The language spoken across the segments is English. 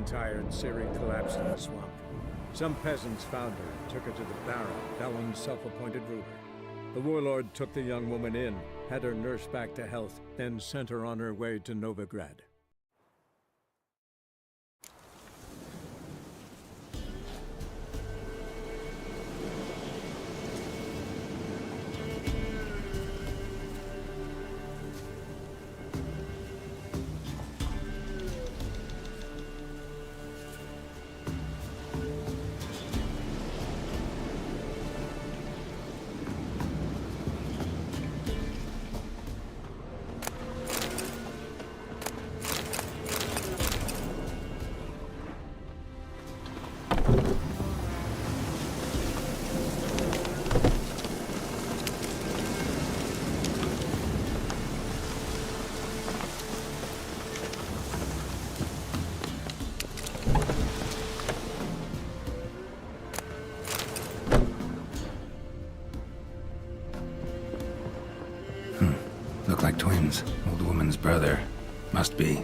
tired, Ciri collapsed in the swamp. Some peasants found her, took her to the Baron, Vellon's self-appointed ruler. The warlord took the young woman in, had her nursed back to health, then sent her on her way to Novigrad. Look like twins. Old woman's brother. Must be.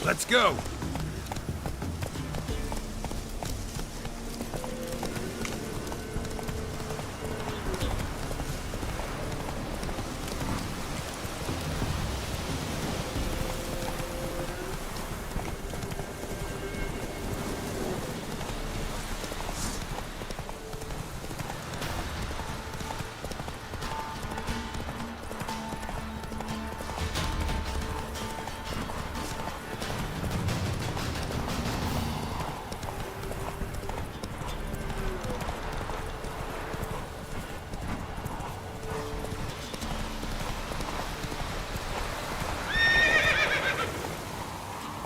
Let's go!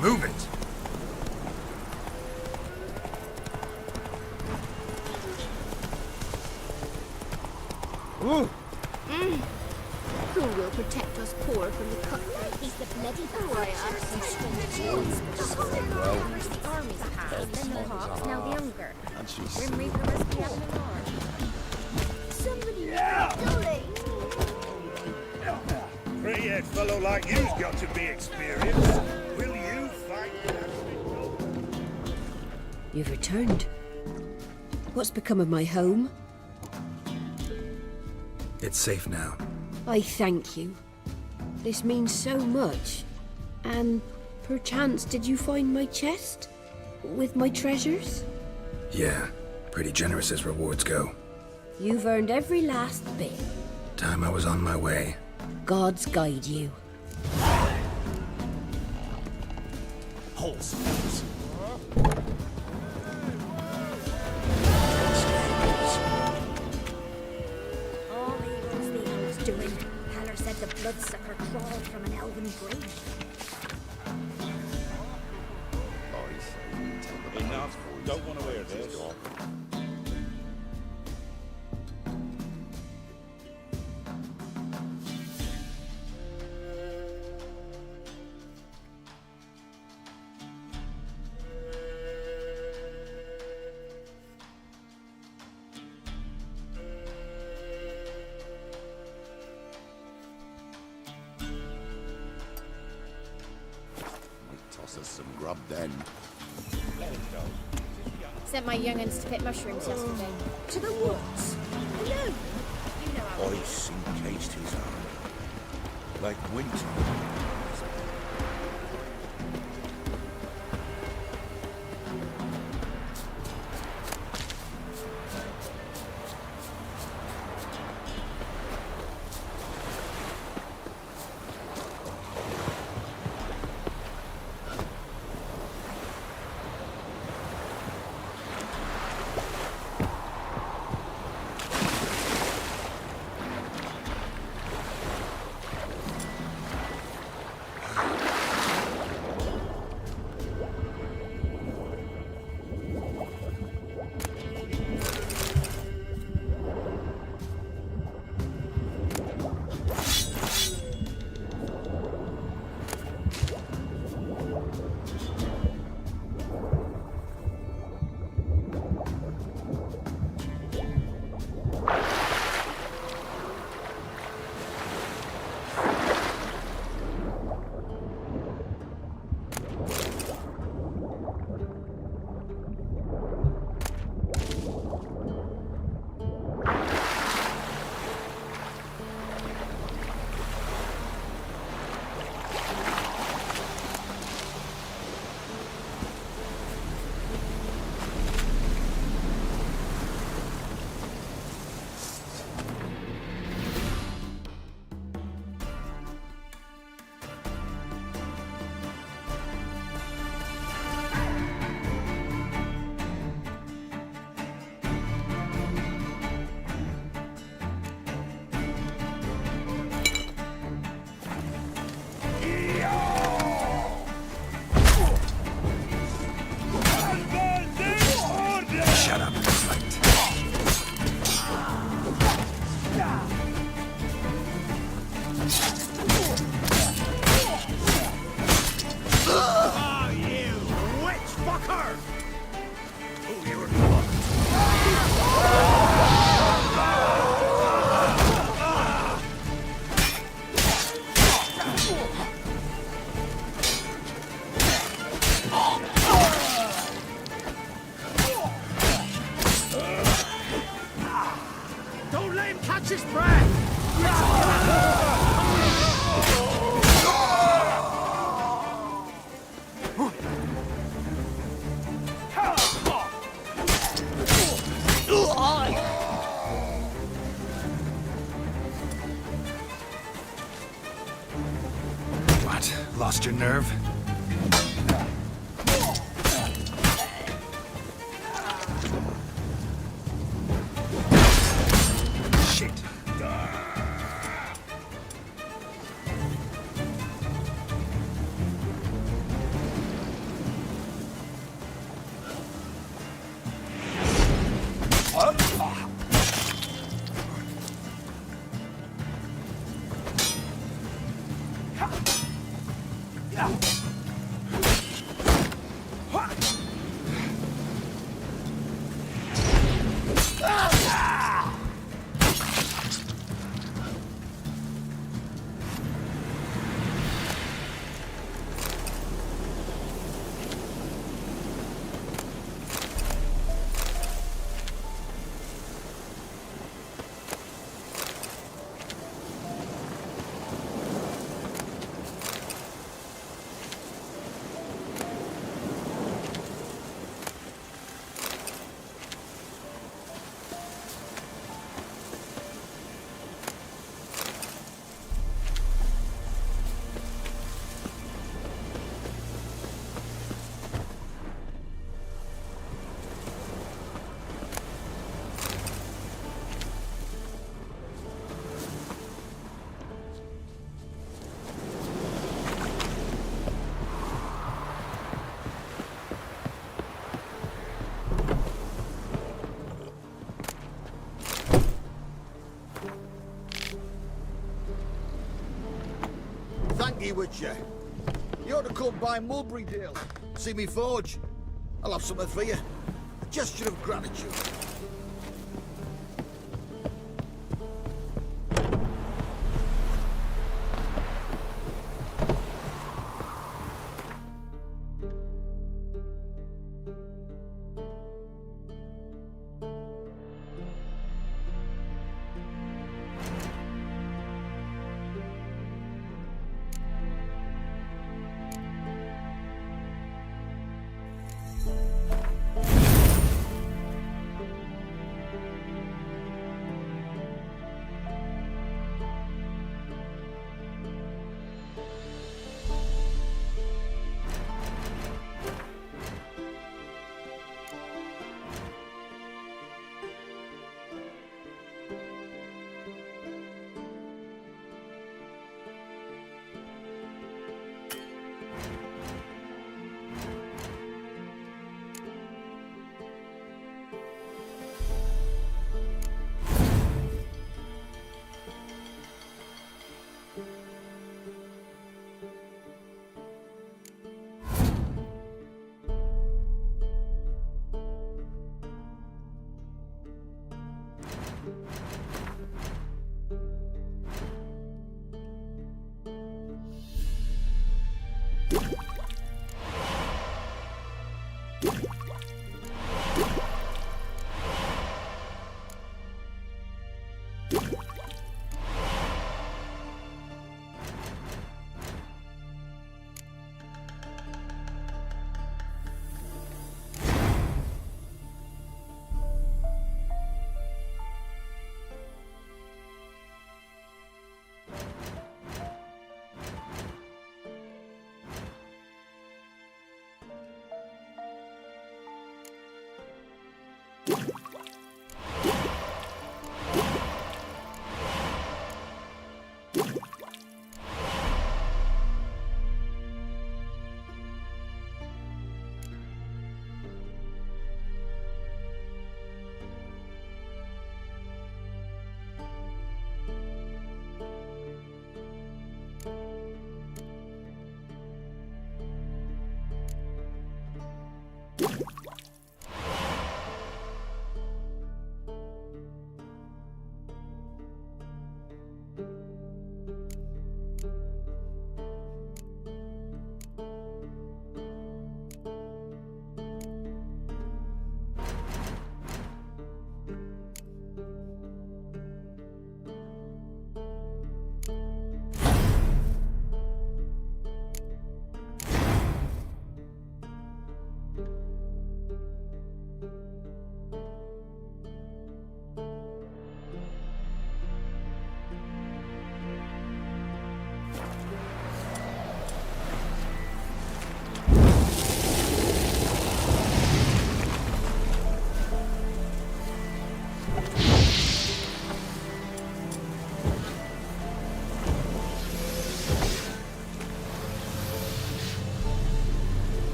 Move it! Ooh! Who will protect us poor from the cutthroat? He's the bloody warrior. First the armies passed, then the hawks, now the hunger. Grim Reaper must be having an arm. Somebody Dolly! Grey-haired fellow like you's got to be experienced. Will you fight? You've returned. What's become of my home? It's safe now. I thank you. This means so much. And perchance did you find my chest? With my treasures? Yeah, pretty generous as rewards go. You've earned every last bit. Time I was on my way. Gods guide you. Holes. All evil's the elves doing. Haller said the bloodsucker crawled from an elven grave. Enough. Don't want to wear this. toss us some grub then. Sent my young'uns to pick mushrooms yesterday. To the woods? Alone? You know how Ice encased his arm. Like winter. Shut up and fight. Ah, you witch fucker! Oh, you were fucked. Don't let him catch his breath! What? Lost your nerve? Shit. Thank you, Witcher. You ought to come by Mulberrydale. See me forge. I'll have something for you. A gesture of gratitude.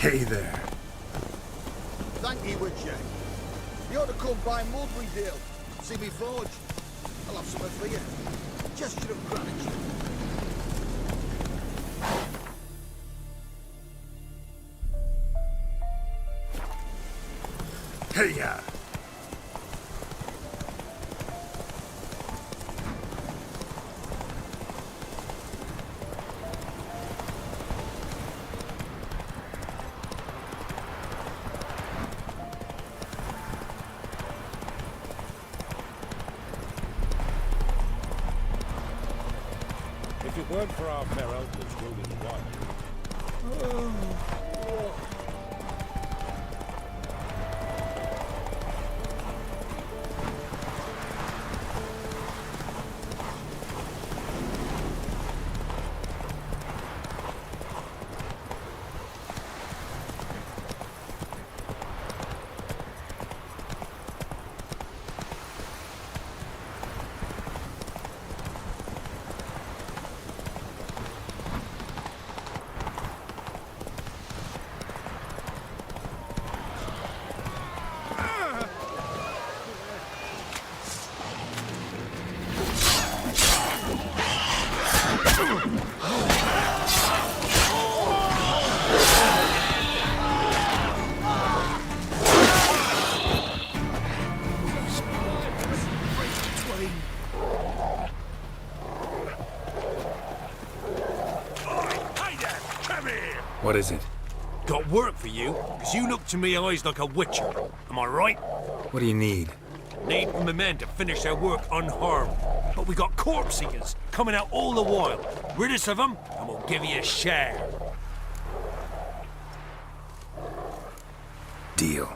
Hey there. Thank you, Witcher. You ought to come by Mulberry Dale. See me forge. I'll have something for you. A gesture of gratitude. Hey ya! If it weren't for our fair elders ruling the wild, What is it? Got work for you, because you look to me eyes like a witcher. Am I right? What do you need? Need for my men to finish their work unharmed. But we got corpse eaters coming out all the while. Rid us of them, and we'll give you a share. Deal.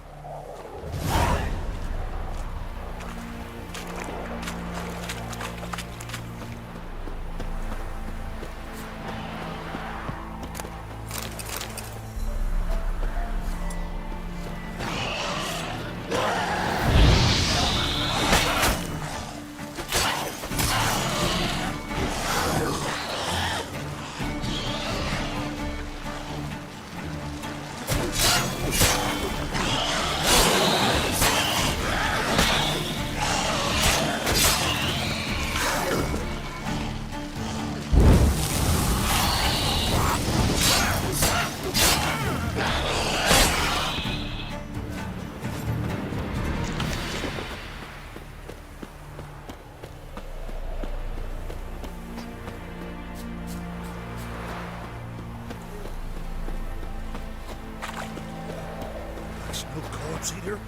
There's no corpse eater.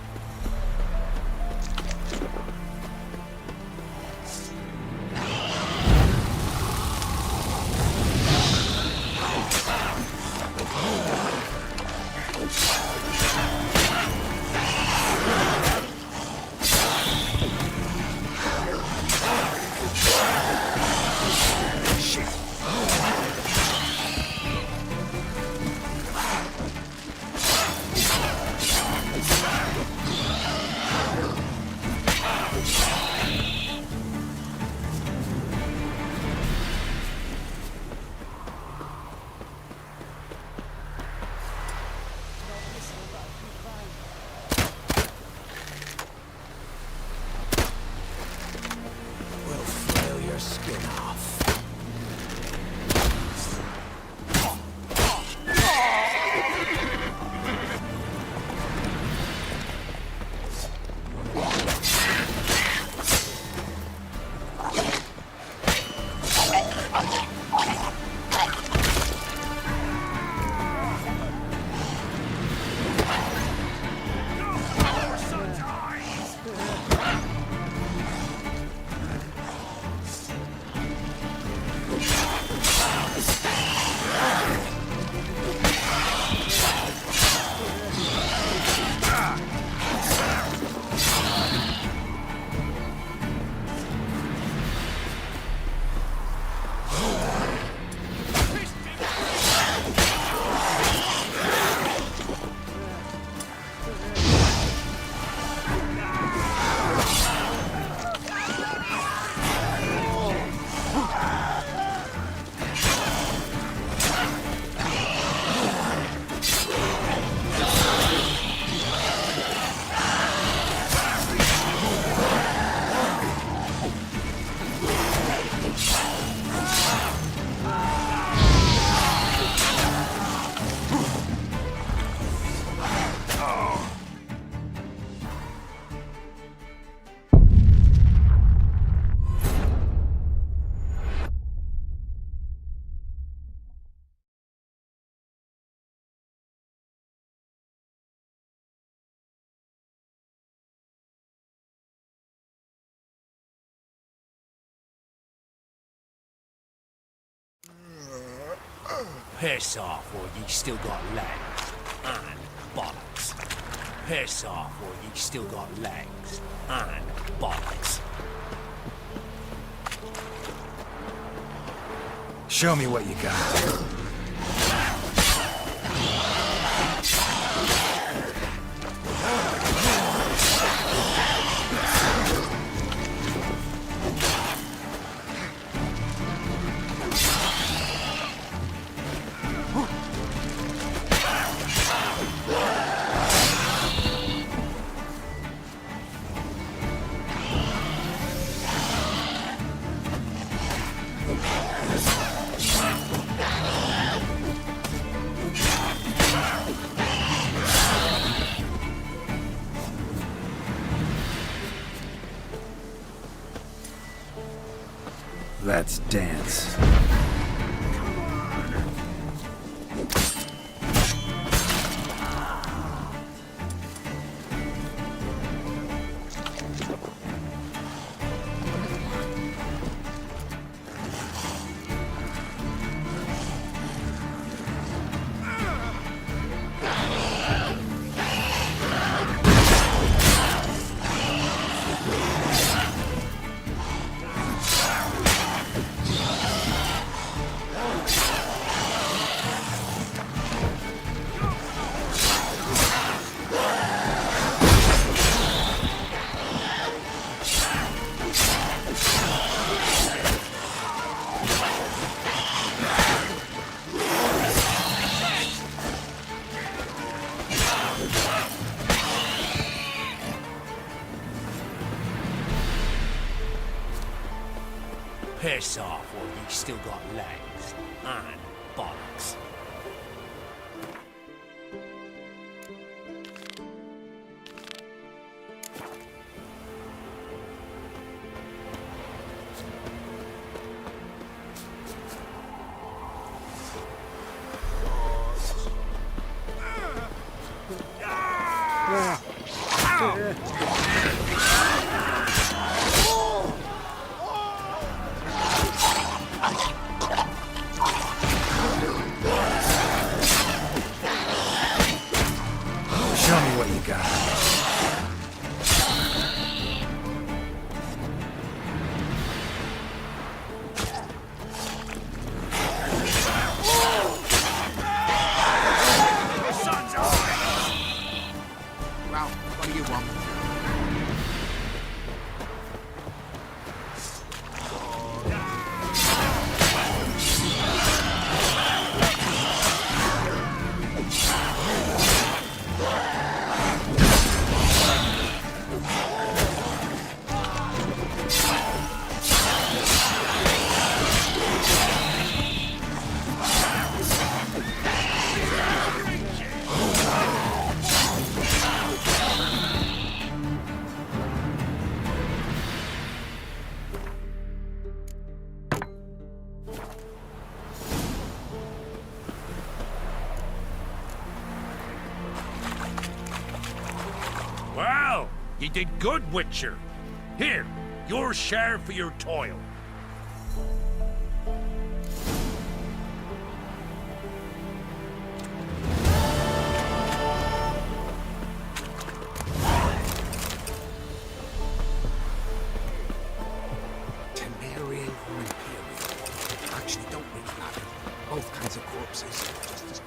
We'll flail your skin off. Piss off, or ye still got legs. And bollocks. Piss off, or ye still got legs. And bollocks. Show me what you got. Let's dance. Piss off, or ye still got legs. And bollocks. Show me what you got. Well, what do you want? Well, you did good, Witcher. Here, your share for your toil. Temerian or Imperial? Actually, don't really matter. Both kinds of corpses, just as good.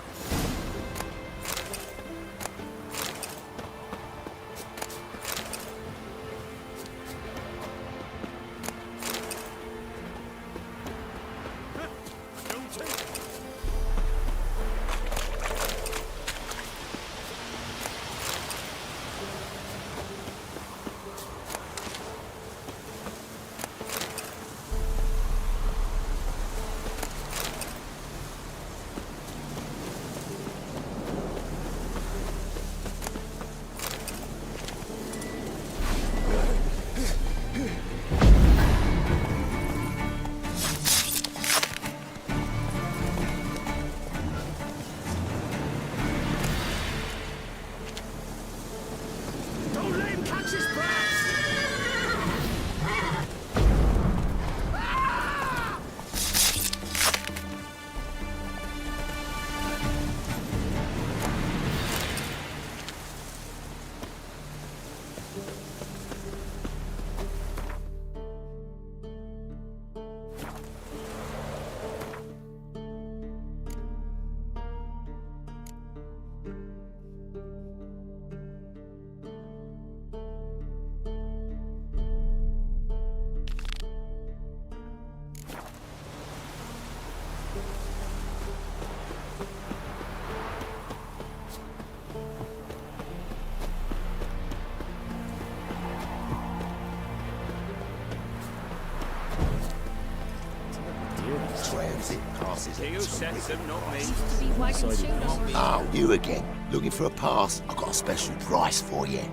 knows it passes it. You said them, not me. To be wagon shooters. Oh, you again. Looking for a pass? I've got a special price for you.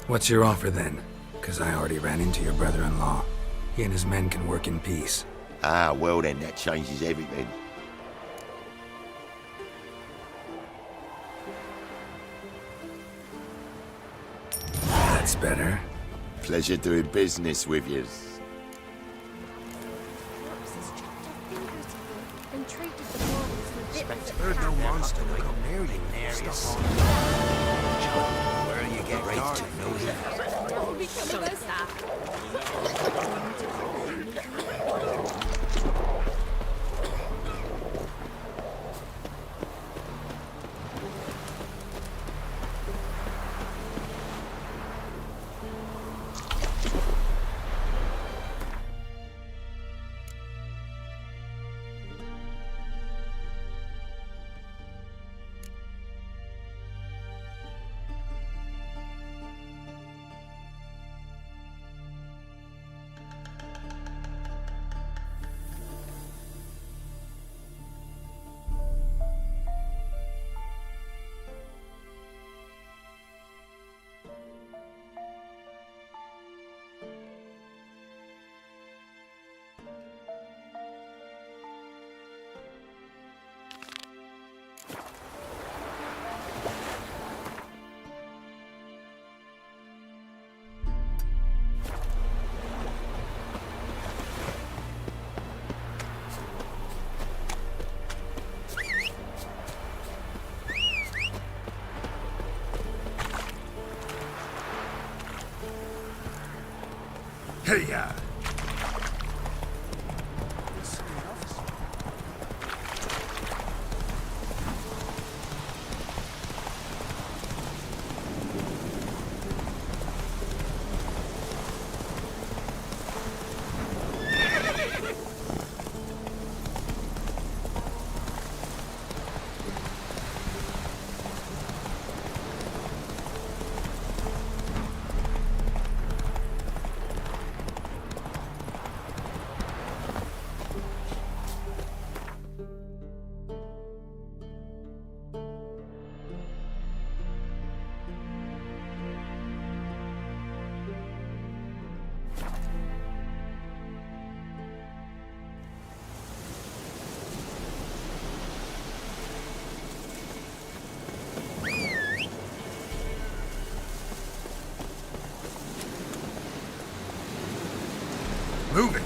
What's your offer then? Because I already ran into your brother-in-law. He and his men can work in peace. Ah, well then, that changes everything. That's better. Pleasure doing business with you. Corpses chopped off fingers here and treated the bodies with bits of Heard no carrot. monster will come near you. Stuff on. Where you get right to know that. What will become of us after? Hey-ya! Move it!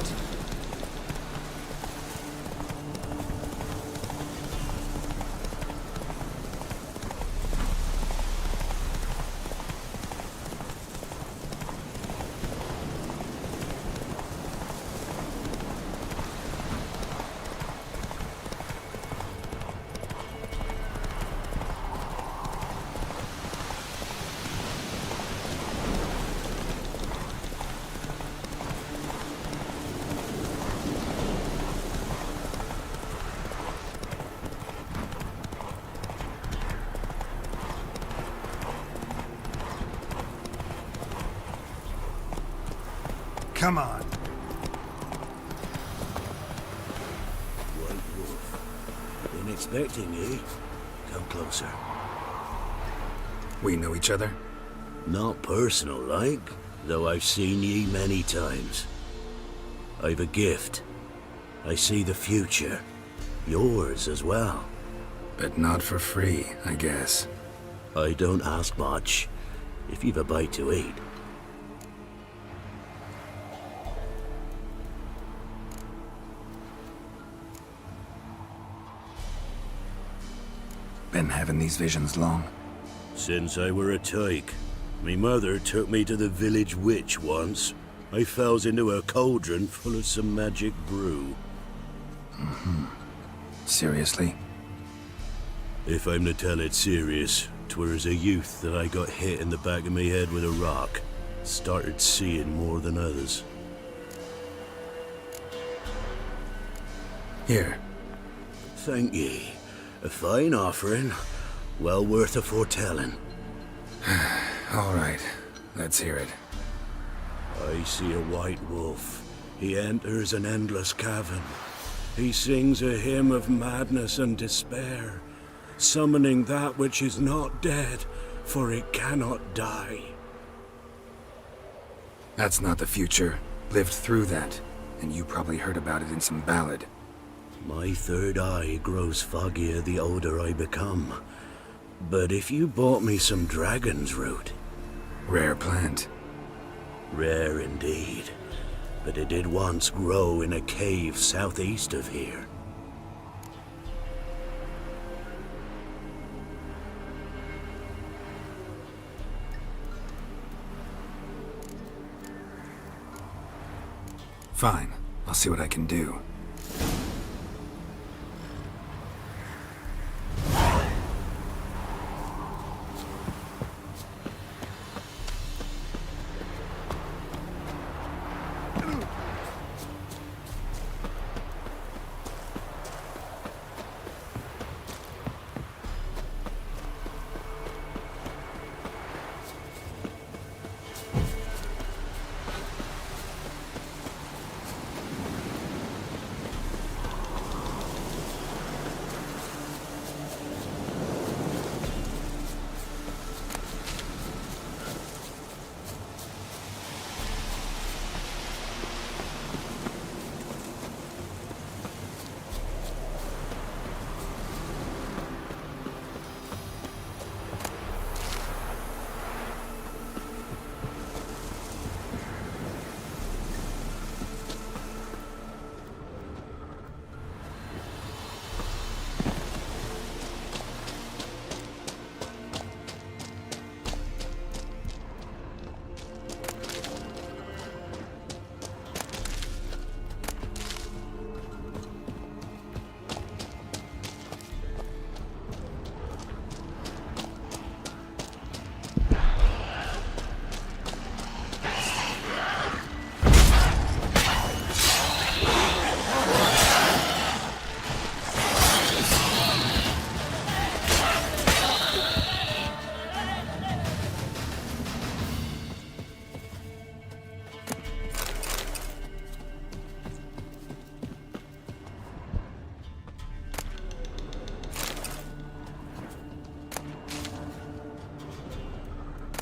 Come on. White Wolf. Been expecting ye. Come closer. We know each other? Not personal like, though I've seen ye many times. I've a gift. I see the future. Yours as well. But not for free, I guess. I don't ask much, if you've a bite to eat. Been having these visions long? Since I were a tyke. Me mother took me to the village witch once. I fells into a cauldron full of some magic brew. Seriously? If I'm to tell it serious, 'twere as a youth that I got hit in the back of me head with a rock. Started seeing more than others. Here. Thank ye. A fine offering. Well worth a foretelling. All right. Let's hear it. I see a white wolf. He enters an endless cavern. He sings a hymn of madness and despair, summoning that which is not dead, for it cannot die. That's not the future. Lived through that, and you probably heard about it in some ballad. My third eye grows foggier the older I become. But if you bought me some dragon's root... Rare plant. Rare indeed. But it did once grow in a cave southeast of here. Fine. I'll see what I can do.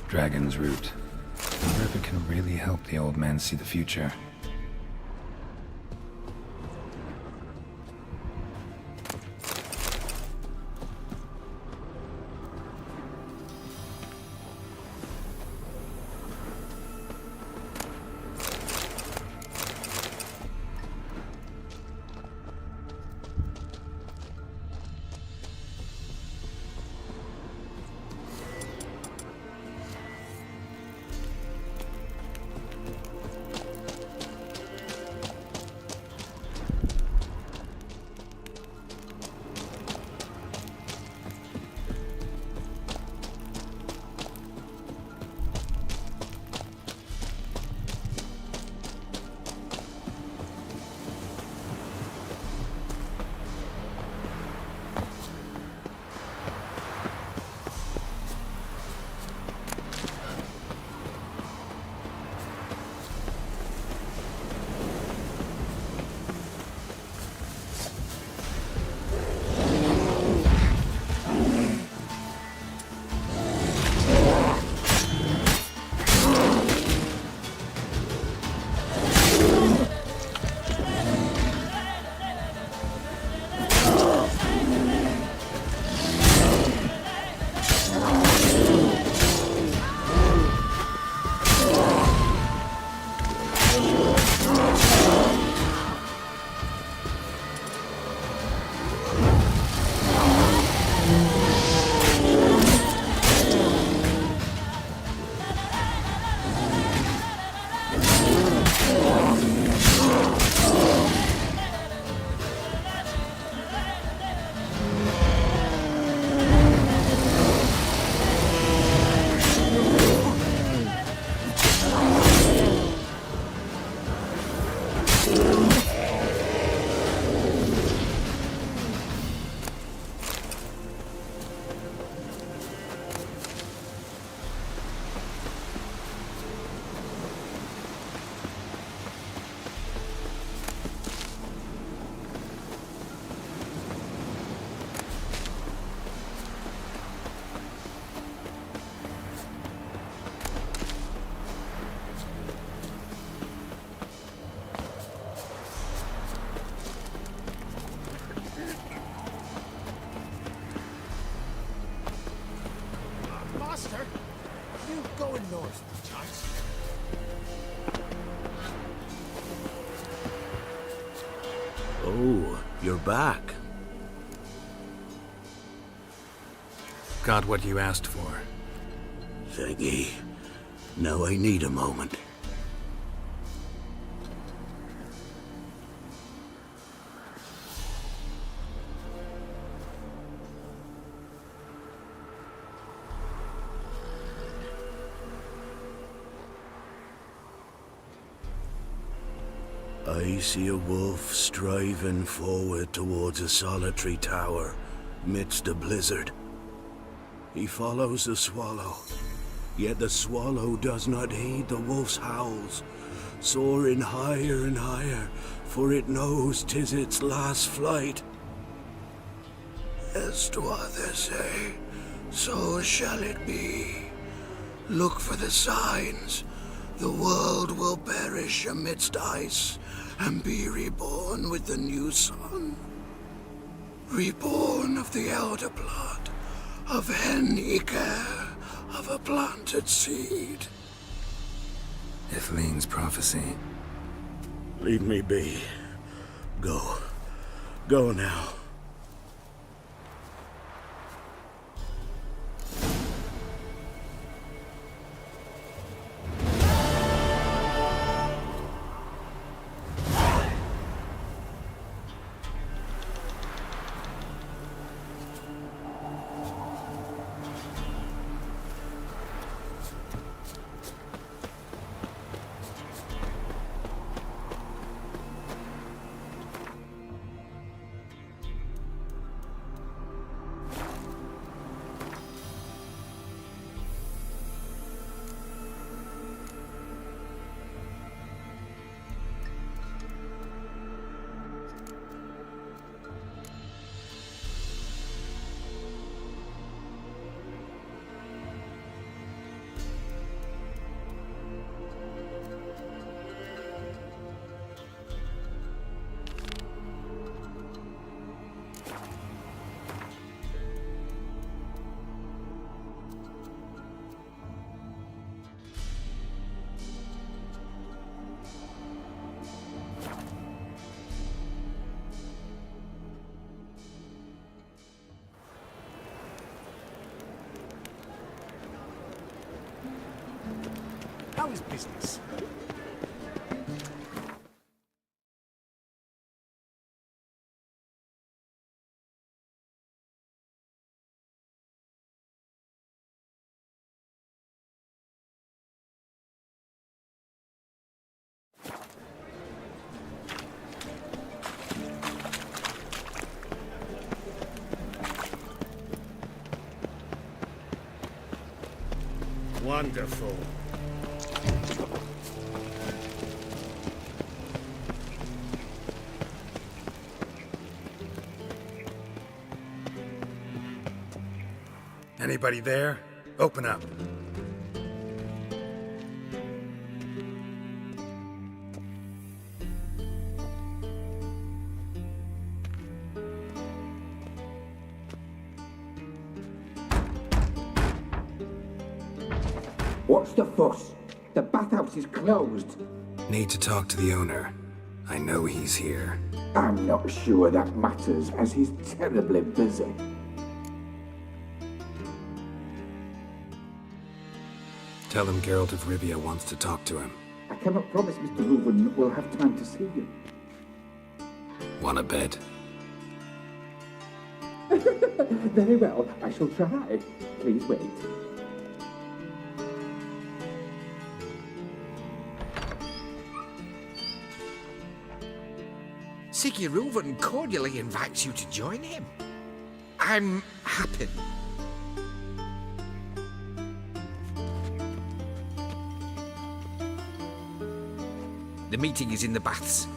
Dragon's root. I wonder if it can really help the old man see the future. Oh, you're back. Got what you asked for. Thank ye. Now I need a moment. I see a wolf striving forward towards a solitary tower midst a blizzard. He follows the swallow, yet the swallow does not heed the wolf's howls, soaring higher and higher, for it knows 'tis its last flight. As to others say, so shall it be. Look for the signs. The world will perish amidst ice and be reborn with the new sun. Reborn of the elder blood, of Henniker, of a planted seed. Ithleen's prophecy. Leave me be. Go. Go now. How is business? Wonderful. Anybody there? Open up. What's the fuss? The bathhouse is closed. Need to talk to the owner. I know he's here. I'm not sure that matters, as he's terribly busy. Tell him Geralt of Rivia wants to talk to him. I cannot promise Mr. Hooven will have time to see you. Wanna bet? Very well, I shall try. Please wait. Siggy Reuven cordially invites you to join him. I'm happy. The meeting is in the baths.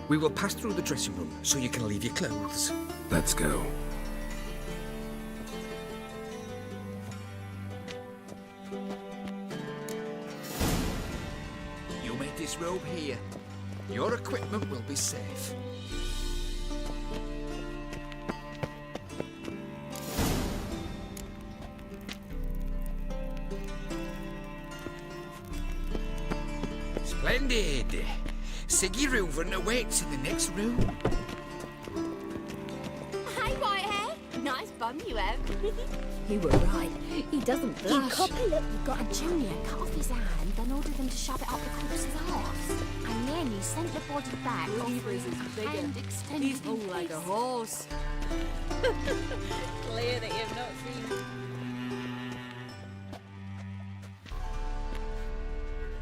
We will pass through the dressing room so you can leave your clothes. Let's go. You may disrobe here. Your equipment will be safe. Splendid! Siggy Reuven awaits in the next room. nice bum you have. You were right. He doesn't You blush. copy, look, you got a junior cut off his hand, then ordered them to shove it up the corpse's arse. And then he sent the body back, offering a hand extended He's hung like a horse. Clear that you've not seen.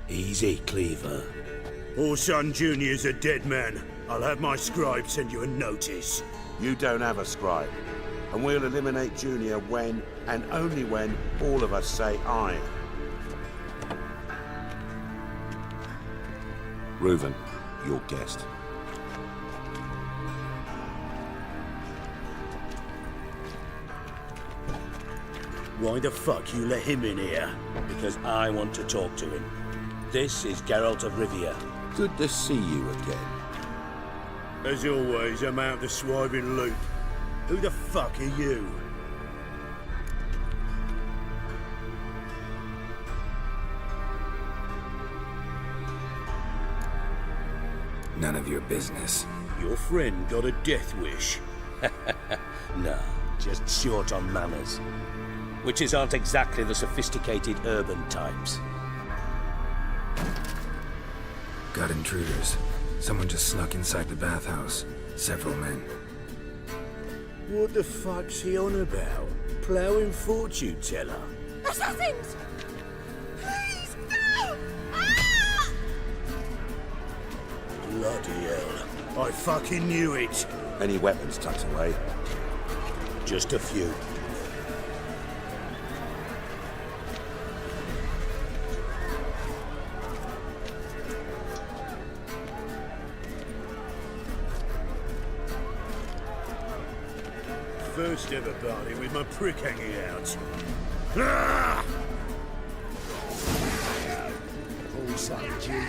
Easy, Cleaver. Orson Jr.'s a dead man. I'll have my scribe send you a notice. You don't have a scribe. And we'll eliminate Junior when, and only when, all of us say aye. Reuven, your guest. Why the fuck you let him in here? Because I want to talk to him. This is Geralt of Rivia. Good to see you again. As always, I'm out the swiving loop. Who the fuck are you? None of your business. Your friend got a death wish. No, just short on manners. Witches aren't exactly the sophisticated urban types. Got intruders. Someone just snuck inside the bathhouse. Several men. What the fuck's he on about? Ploughing fortune teller? Assassins! Please, no! Ah! Bloody hell. I fucking knew it. Any weapons tucked away? Just a few. First ever party with my prick hanging out. Ah! Orson Jr.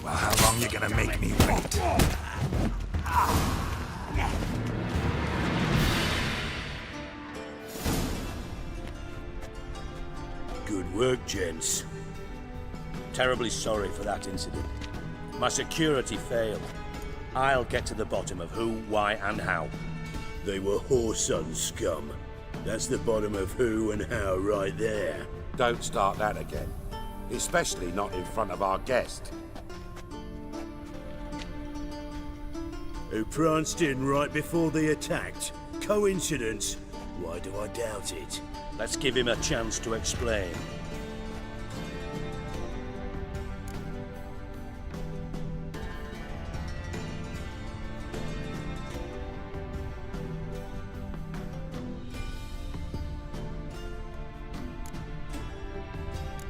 Well, how long you gonna make me wait? Good work, gents. Terribly sorry for that incident. My security failed. I'll get to the bottom of who, why, and how. They were whoreson scum. That's the bottom of who and how right there. Don't start that again. Especially not in front of our guest. Who pranced in right before they attacked. Coincidence? Why do I doubt it? Let's give him a chance to explain.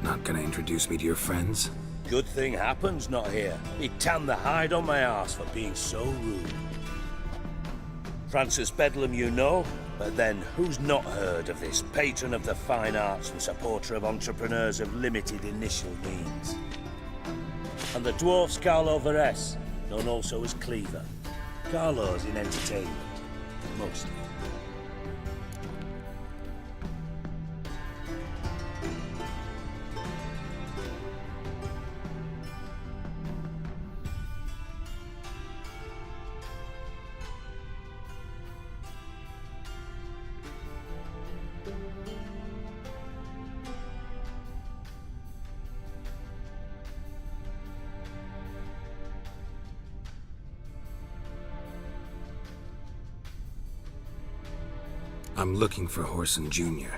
Not gonna introduce me to your friends? Good thing Happen's not here. He'd tan the hide on my ass for being so rude. Francis Bedlam you know, but then who's not heard of this patron of the fine arts and supporter of entrepreneurs of limited initial means? And the dwarf Carlo Veres, known also as Cleaver. Carlo's in entertainment, mostly. I'm looking for Horson Jr.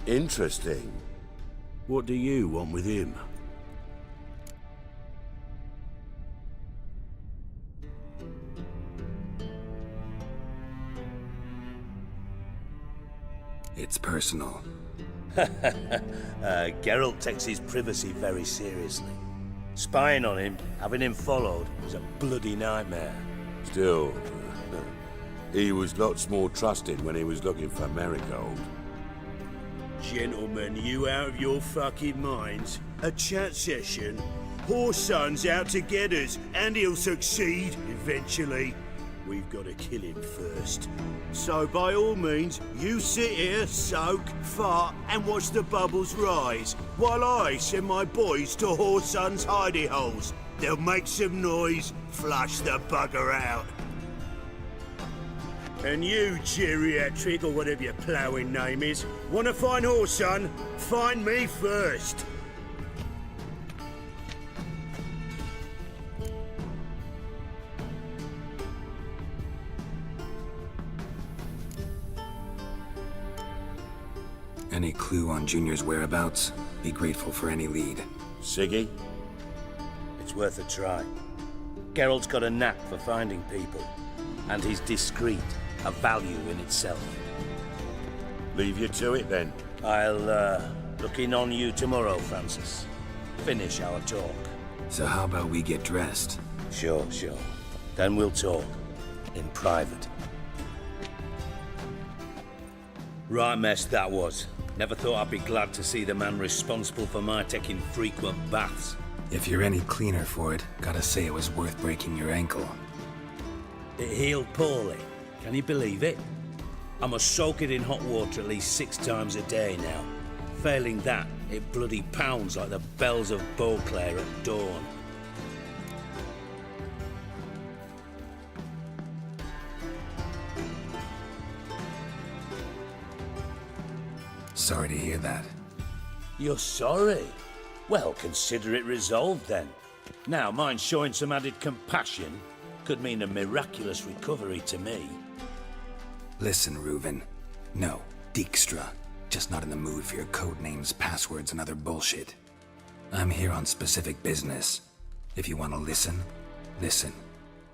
Interesting. What do you want with him? It's personal. Geralt takes his privacy very seriously. Spying on him, having him followed, was a bloody nightmare. Still, he was lots more trusted when he was looking for Marigold. Gentlemen, you out of your fucking minds? A chat session? Horson's out to get us, and he'll succeed eventually. We've got to kill him first. So by all means, you sit here, soak, fart, and watch the bubbles rise, while I send my boys to Horson's hidey holes. They'll make some noise, flush the bugger out. And you, geriatric, or whatever your ploughing name is, want to find Horson? Find me first. Any clue on Junior's whereabouts? Be grateful for any lead. Siggy? It's worth a try. Geralt's got a knack for finding people, and he's discreet, a value in itself. Leave you to it then. I'll look in on you tomorrow, Francis. Finish our talk. So how about we get dressed? Sure. Then we'll talk. In private. Right mess that was. Never thought I'd be glad to see the man responsible for my taking frequent baths. If you're any cleaner for it, gotta say it was worth breaking your ankle. It healed poorly. Can you believe it? I must soak it in hot water at least 6 times a day now. Failing that, it bloody pounds like the bells of Beauclair at dawn. Sorry to hear that. You're sorry? Well, consider it resolved then. Now, mind showing some added compassion could mean a miraculous recovery to me. Listen, Reuven. No, Dijkstra. Just not in the mood for your code names, passwords, and other bullshit. I'm here on specific business. If you want to listen, listen.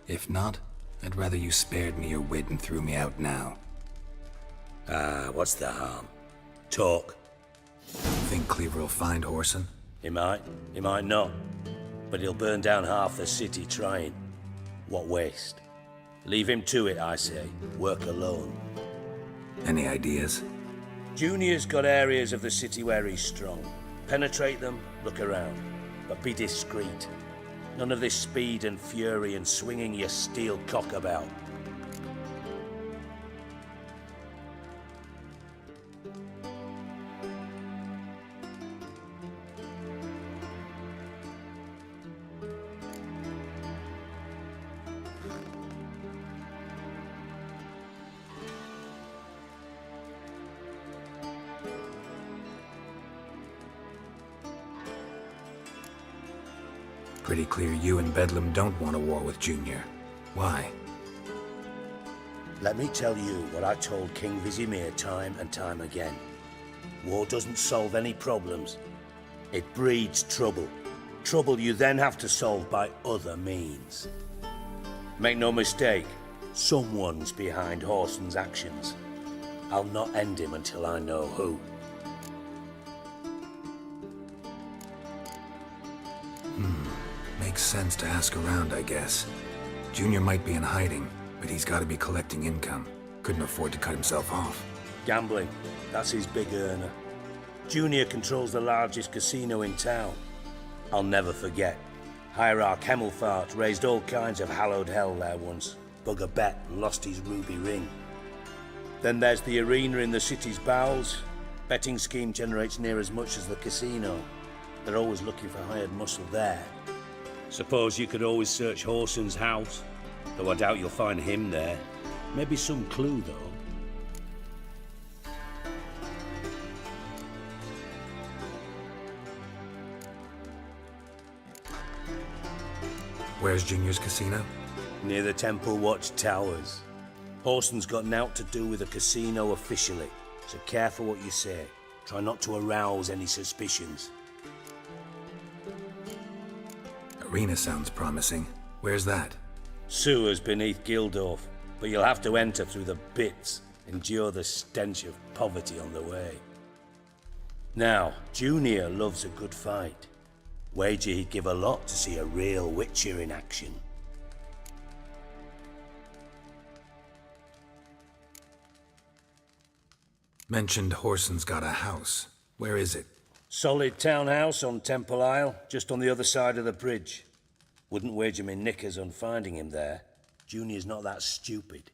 If not, I'd rather you spared me your wit and threw me out now. What's the harm? Talk. Think Cleaver will find Horson? He might not. But he'll burn down half the city trying. What waste? Leave him to it, I say. Work alone. Any ideas? Junior's got areas of the city where he's strong. Penetrate them, look around. But be discreet. None of this speed and fury and swinging your steel cock about. Pretty clear you and Bedlam don't want a war with Junior. Why? Let me tell you what I told King Vizimir time and time again. War doesn't solve any problems. It breeds trouble. Trouble you then have to solve by other means. Make no mistake, someone's behind Horson's actions. I'll not end him until I know who. Makes sense to ask around, I guess. Junior might be in hiding, but he's got to be collecting income. Couldn't afford to cut himself off. Gambling, that's his big earner. Junior controls the largest casino in town. I'll never forget. Hierarch Hemmelfart raised all kinds of hallowed hell there once. Bug a bet and lost his ruby ring. Then there's the arena in the city's bowels. Betting scheme generates near as much as the casino. They're always looking for hired muscle there. Suppose you could always search Horson's house, though I doubt you'll find him there. Maybe some clue, though. Where's Junior's casino? Near the Temple Watch Towers. Horson's got nought to do with the casino officially, so careful what you say. Try not to arouse any suspicions. Arena sounds promising. Where's that? Sewers beneath Gildorf, but you'll have to enter through the bits, endure the stench of poverty on the way. Now, Junior loves a good fight. Wager he'd give a lot to see a real Witcher in action. Mentioned Horson's got a house. Where is it? Solid townhouse on Temple Isle, just on the other side of the bridge. Wouldn't wager me knickers on finding him there. Junior's not that stupid.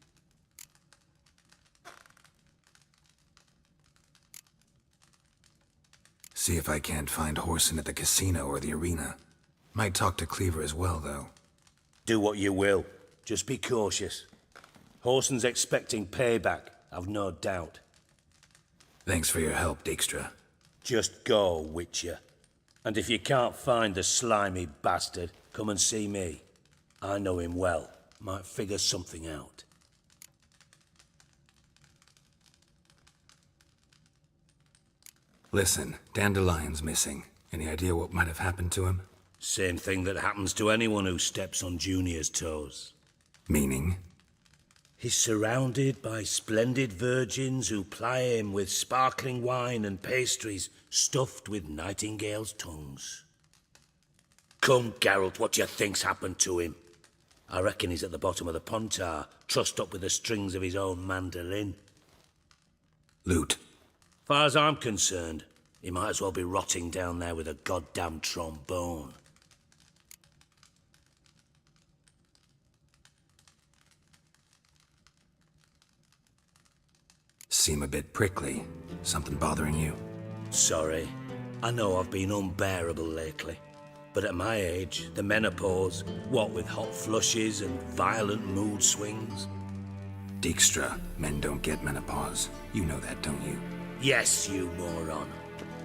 See if I can't find Horson at the casino or the arena. Might talk to Cleaver as well, though. Do what you will. Just be cautious. Horson's expecting payback, I've no doubt. Thanks for your help, Dijkstra. Just go, Witcher. And if you can't find the slimy bastard, come and see me. I know him well. Might figure something out. Listen, Dandelion's missing. Any idea what might have happened to him? Same thing that happens to anyone who steps on Junior's toes. Meaning? He's surrounded by splendid virgins who ply him with sparkling wine and pastries stuffed with nightingales' tongues. Come, Geralt, what do you think's happened to him? I reckon he's at the bottom of the Pontar, trussed up with the strings of his own mandolin. Loot. Far as I'm concerned, he might as well be rotting down there with a goddamn trombone. Seem a bit prickly. Something bothering you? Sorry. I know I've been unbearable lately. But at my age, the menopause, what with hot flushes and violent mood swings. Dijkstra, men don't get menopause. You know that, don't you? Yes, you moron.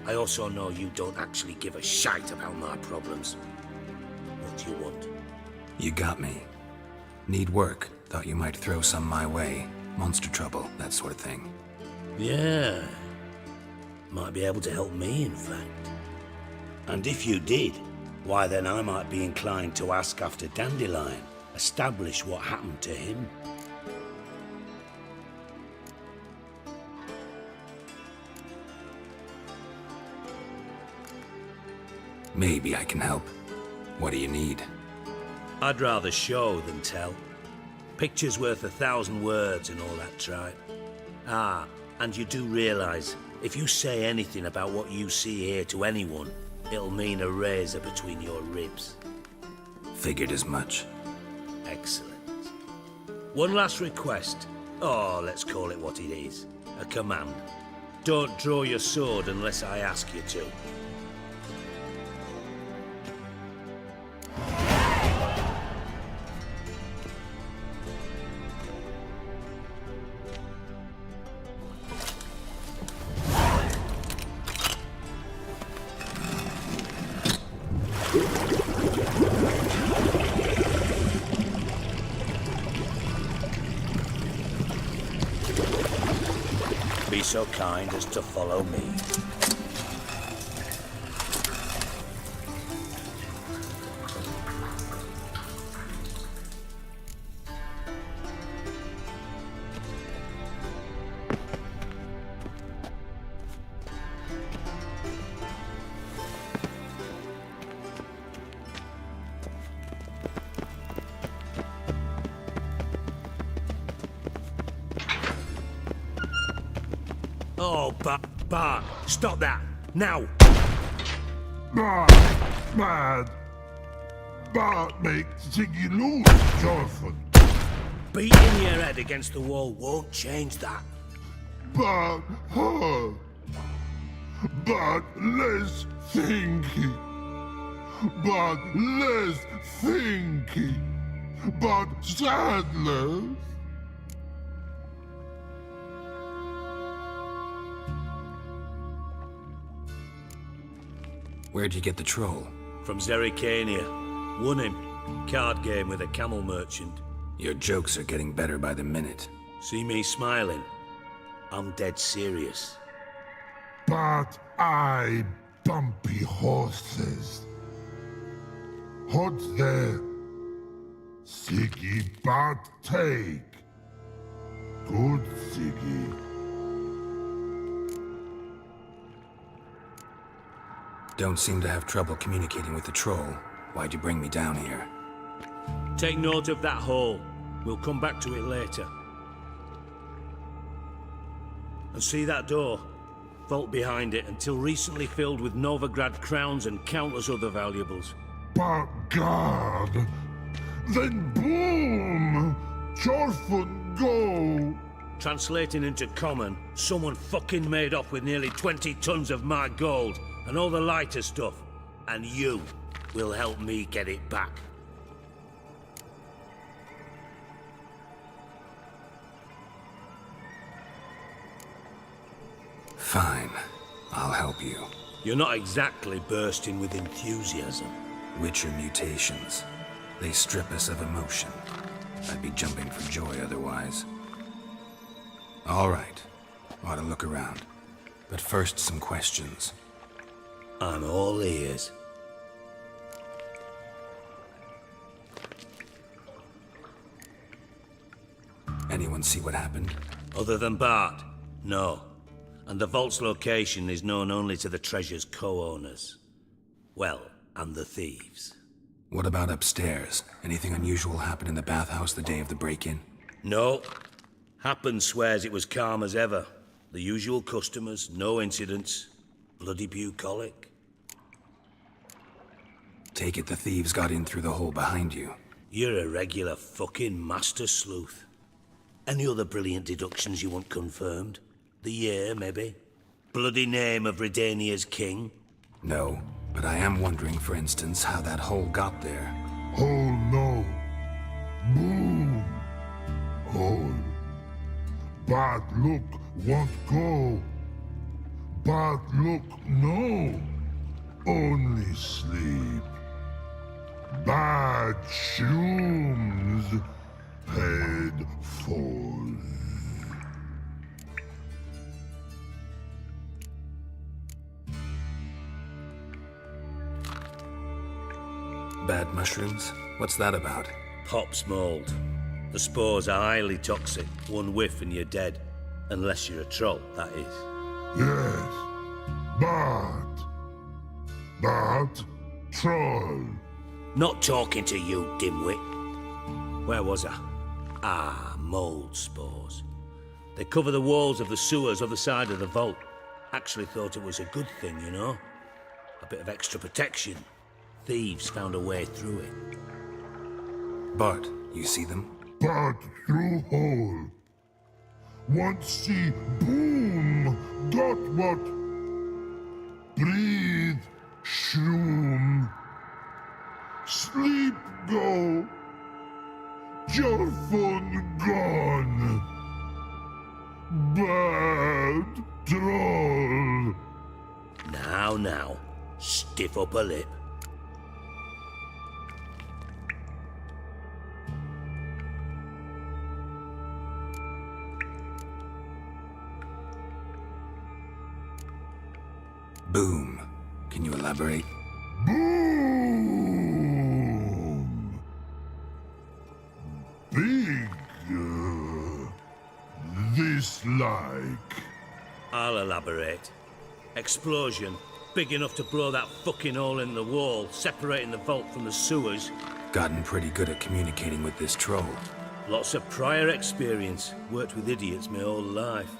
I also know you don't actually give a shite about my problems. What do you want? You got me. Need work. Thought you might throw some my way. Monster trouble, that sort of thing. Yeah. Might be able to help me, in fact. And if you did, why then I might be inclined to ask after Dandelion, establish what happened to him. Maybe I can help. What do you need? I'd rather show than tell. Picture's worth 1,000 words and all that tripe. Ah, and you do realize, if you say anything about what you see here to anyone, it'll mean a razor between your ribs. Figured as much. Excellent. One last request. Oh, let's call it what it is. A command. Don't draw your sword unless I ask you to. Be so kind as to follow me. Oh, Bart, stop that, now! Bad. Bart makes Ziggy lose, Jonathan. Beating your head against the wall won't change that. But hurt. But less thinky. But less thinky. But sadness. Where'd you get the troll? From Zerrikania. Won him. Card game with a camel merchant. Your jokes are getting better by the minute. See me smiling? I'm dead serious. But I bumpy horses. Hot there. Siggy but take. Good Siggy. Don't seem to have trouble communicating with the troll. Why'd you bring me down here? Take note of that hole. We'll come back to it later. And see that door? Vault behind it, until recently filled with Novigrad crowns and countless other valuables. But God, then boom! Chorfun go! Translating into common, someone fucking made off with nearly 20 tons of my gold, and all the lighter stuff. And you will help me get it back. Fine. I'll help you. You're not exactly bursting with enthusiasm. Witcher mutations. They strip us of emotion. I'd be jumping for joy otherwise. All right. Ought to look around. But first, some questions. I'm all ears. Anyone see what happened? Other than Bart? No. And the vault's location is known only to the treasure's co-owners. Well, and the thieves. What about upstairs? Anything unusual happen in the bathhouse the day of the break-in? No. Happen swears it was calm as ever. The usual customers, no incidents. Bloody bucolic. Take it the thieves got in through the hole behind you. You're a regular fucking master sleuth. Any other brilliant deductions you want confirmed? The year, maybe? Bloody name of Redania's king? No, but I am wondering, for instance, how that hole got there. Hole no. Boom. Hole. But look, won't go. But look, no. Only sleep. Bad shrooms. Head falls. Bad mushrooms? What's that about? Pop's mold. The spores are highly toxic. One whiff and you're dead. Unless you're a troll, that is. Yes. But troll. Not talking to you, dimwit. Where was I? Ah, mold spores. They cover the walls of the sewers other side of the vault. Actually thought it was a good thing, you know? A bit of extra protection. Thieves found a way through it. Bart, you see them? But through hole. Once see boom. Got what? Breathe. Shroom. Sleep go. Your phone gone. Bad troll. Now, stiff upper lip. Boom. Can you elaborate? Boom. Big. This like. I'll elaborate. Explosion. Big enough to blow that fucking hole in the wall, separating the vault from the sewers. Gotten pretty good at communicating with this troll. Lots of prior experience. Worked with idiots my whole life.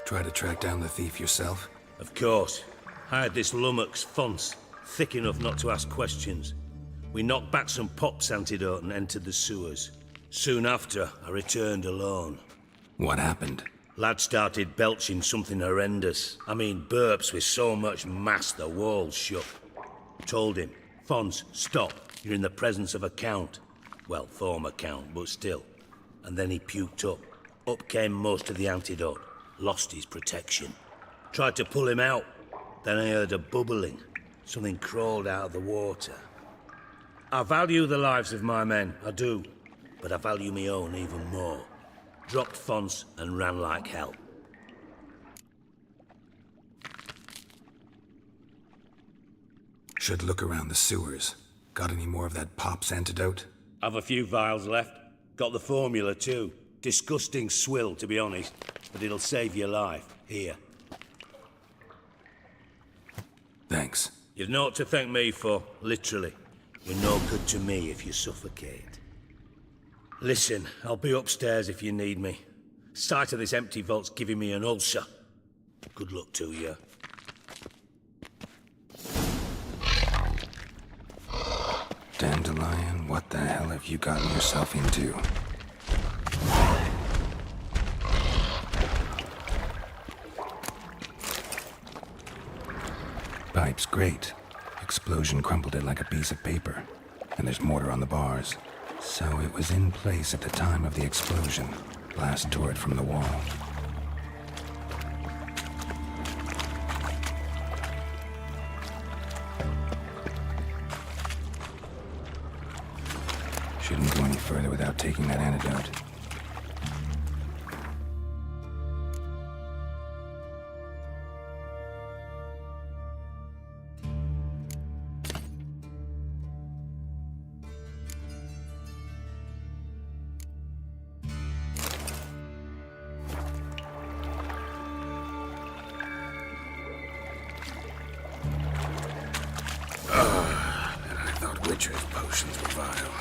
Try to track down the thief yourself? Of course. Hired this lummox, Fons, thick enough not to ask questions. We knocked back some Pop's antidote and entered the sewers. Soon after, I returned alone. What happened? Lad started belching something horrendous. I mean, burps with so much mass the walls shook. Told him, Fons, stop. You're in the presence of a count. Well, former count, but still. And then he puked up. Up came most of the antidote. Lost his protection. Tried to pull him out. Then I heard a bubbling. Something crawled out of the water. I value the lives of my men, I do. But I value my own even more. Dropped fonts and ran like hell. Should look around the sewers. Got any more of that Pop's antidote? I've a few vials left. Got the formula too. Disgusting swill, to be honest. But it'll save your life. Here. Thanks. You've naught to thank me for, literally. You're no good to me if you suffocate. Listen, I'll be upstairs if you need me. Sight of this empty vault's giving me an ulcer. Good luck to you. Dandelion, what the hell have you gotten yourself into? Pipe's great. Explosion crumpled it like a piece of paper. And there's mortar on the bars. So it was in place at the time of the explosion. Blast tore it from the wall. Shouldn't go any further without taking that antidote. Witcher's potions were vile.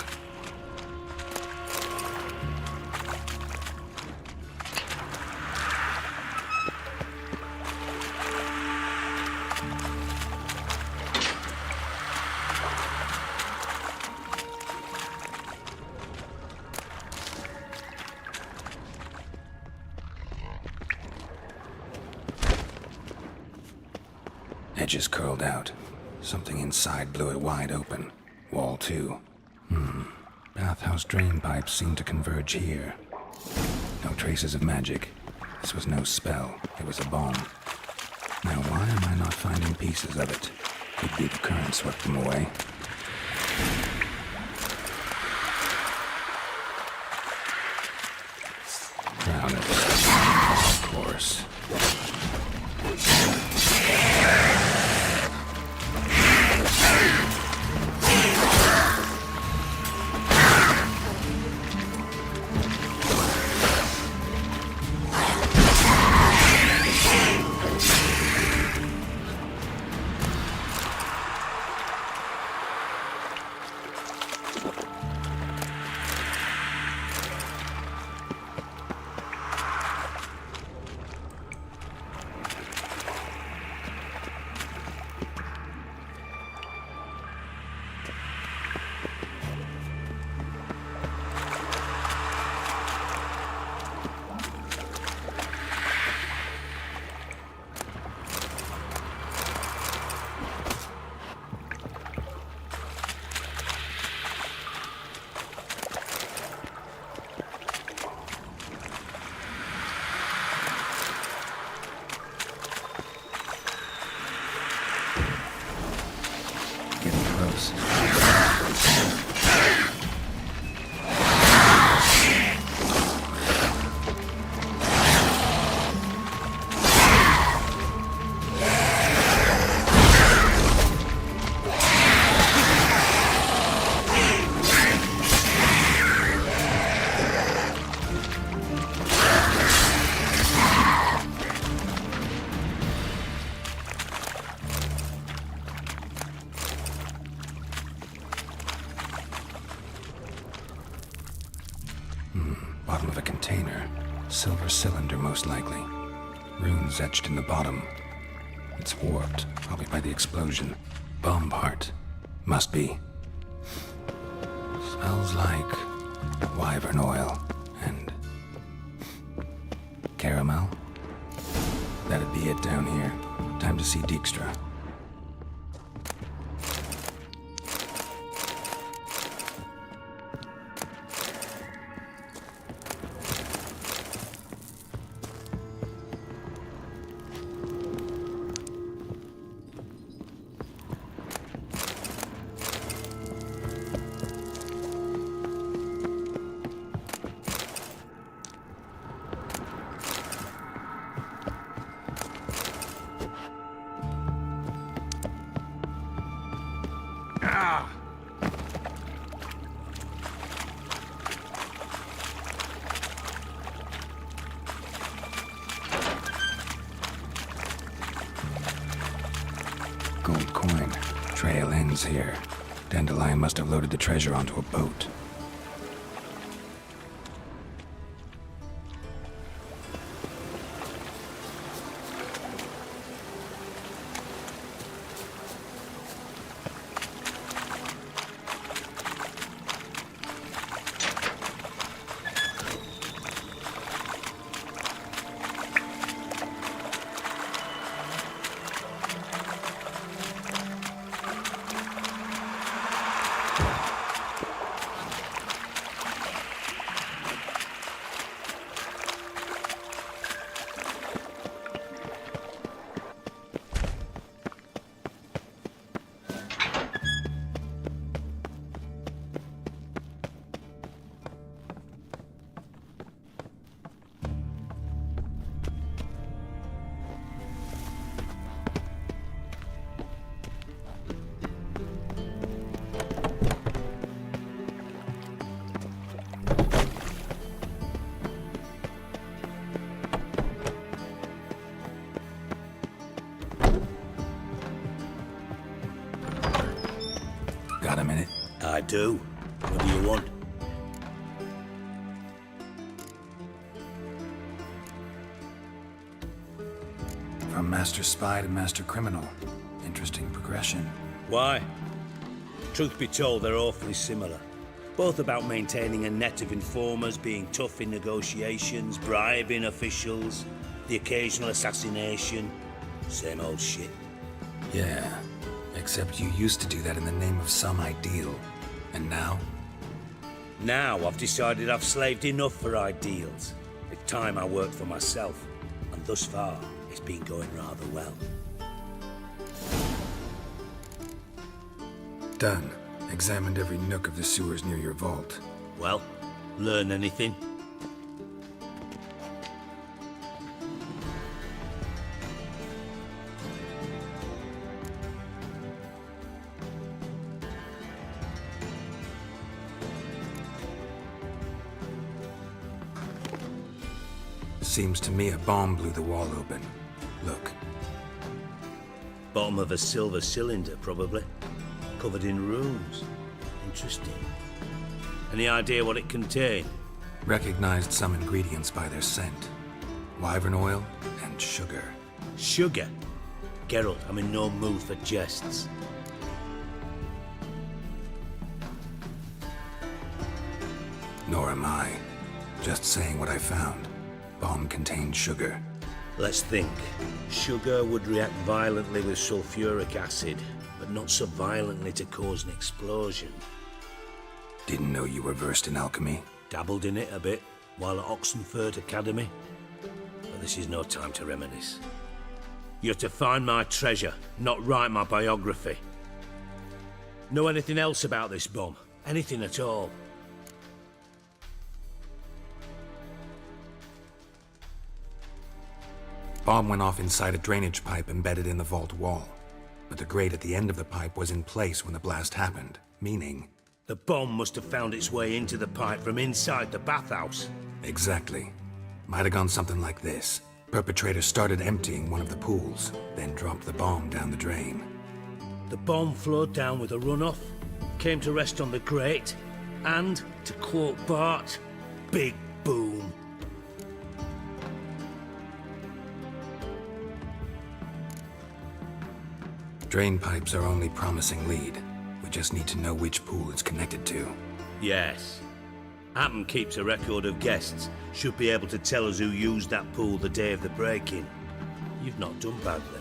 Edges curled out. Something inside blew it wide open. Wall 2. Bathhouse drain pipes seem to converge here. No traces of magic. This was no spell. It was a bomb. Now why am I not finding pieces of it? Could be the current swept them away. Drown it. Of course. Bottom of a container. Silver cylinder, most likely. Runes etched in the bottom. It's warped, probably by the explosion. Bomb part. Must be. Smells like wyvern oil and caramel. That'd be it down here. Time to see Dijkstra. gold coin. Trail ends here. Dandelion must have loaded the treasure onto a boat. Got a minute? I do. What do you want? From master spy to master criminal. Interesting progression. Why? Truth be told, they're awfully similar. Both about maintaining a net of informers, being tough in negotiations, bribing officials, the occasional assassination. Same old shit. Yeah, except you used to do that in the name of some ideal. And now? Now I've decided I've slaved enough for ideals. It's time I worked for myself. And thus far, it's been going rather well. Done. Examined every nook of the sewers near your vault. Well, learn anything? Seems to me a bomb blew the wall open. Look. Bottom of a silver cylinder, probably. Covered in runes. Interesting. Any idea what it contained? Recognized some ingredients by their scent. Wyvern oil and sugar. Sugar? Geralt, I'm in no mood for jests. Nor am I. Just saying what I found. Bomb contained sugar. Let's think. Sugar would react violently with sulfuric acid, but not so violently to cause an explosion. Didn't know you were versed in alchemy. Dabbled in it a bit, while at Oxenford Academy. But this is no time to reminisce. You're to find my treasure, not write my biography. Know anything else about this bomb? Anything at all? Bomb went off inside a drainage pipe embedded in the vault wall. But the grate at the end of the pipe was in place when the blast happened, meaning... The bomb must have found its way into the pipe from inside the bathhouse. Exactly. Might have gone something like this. Perpetrator started emptying one of the pools, then dropped the bomb down the drain. The bomb flowed down with a runoff, came to rest on the grate, and, to quote Bart, big boom. Drain pipes are only promising lead. We just need to know which pool it's connected to. Yes. Hammond keeps a record of guests. Should be able to tell us who used that pool the day of the break-in. You've not done badly.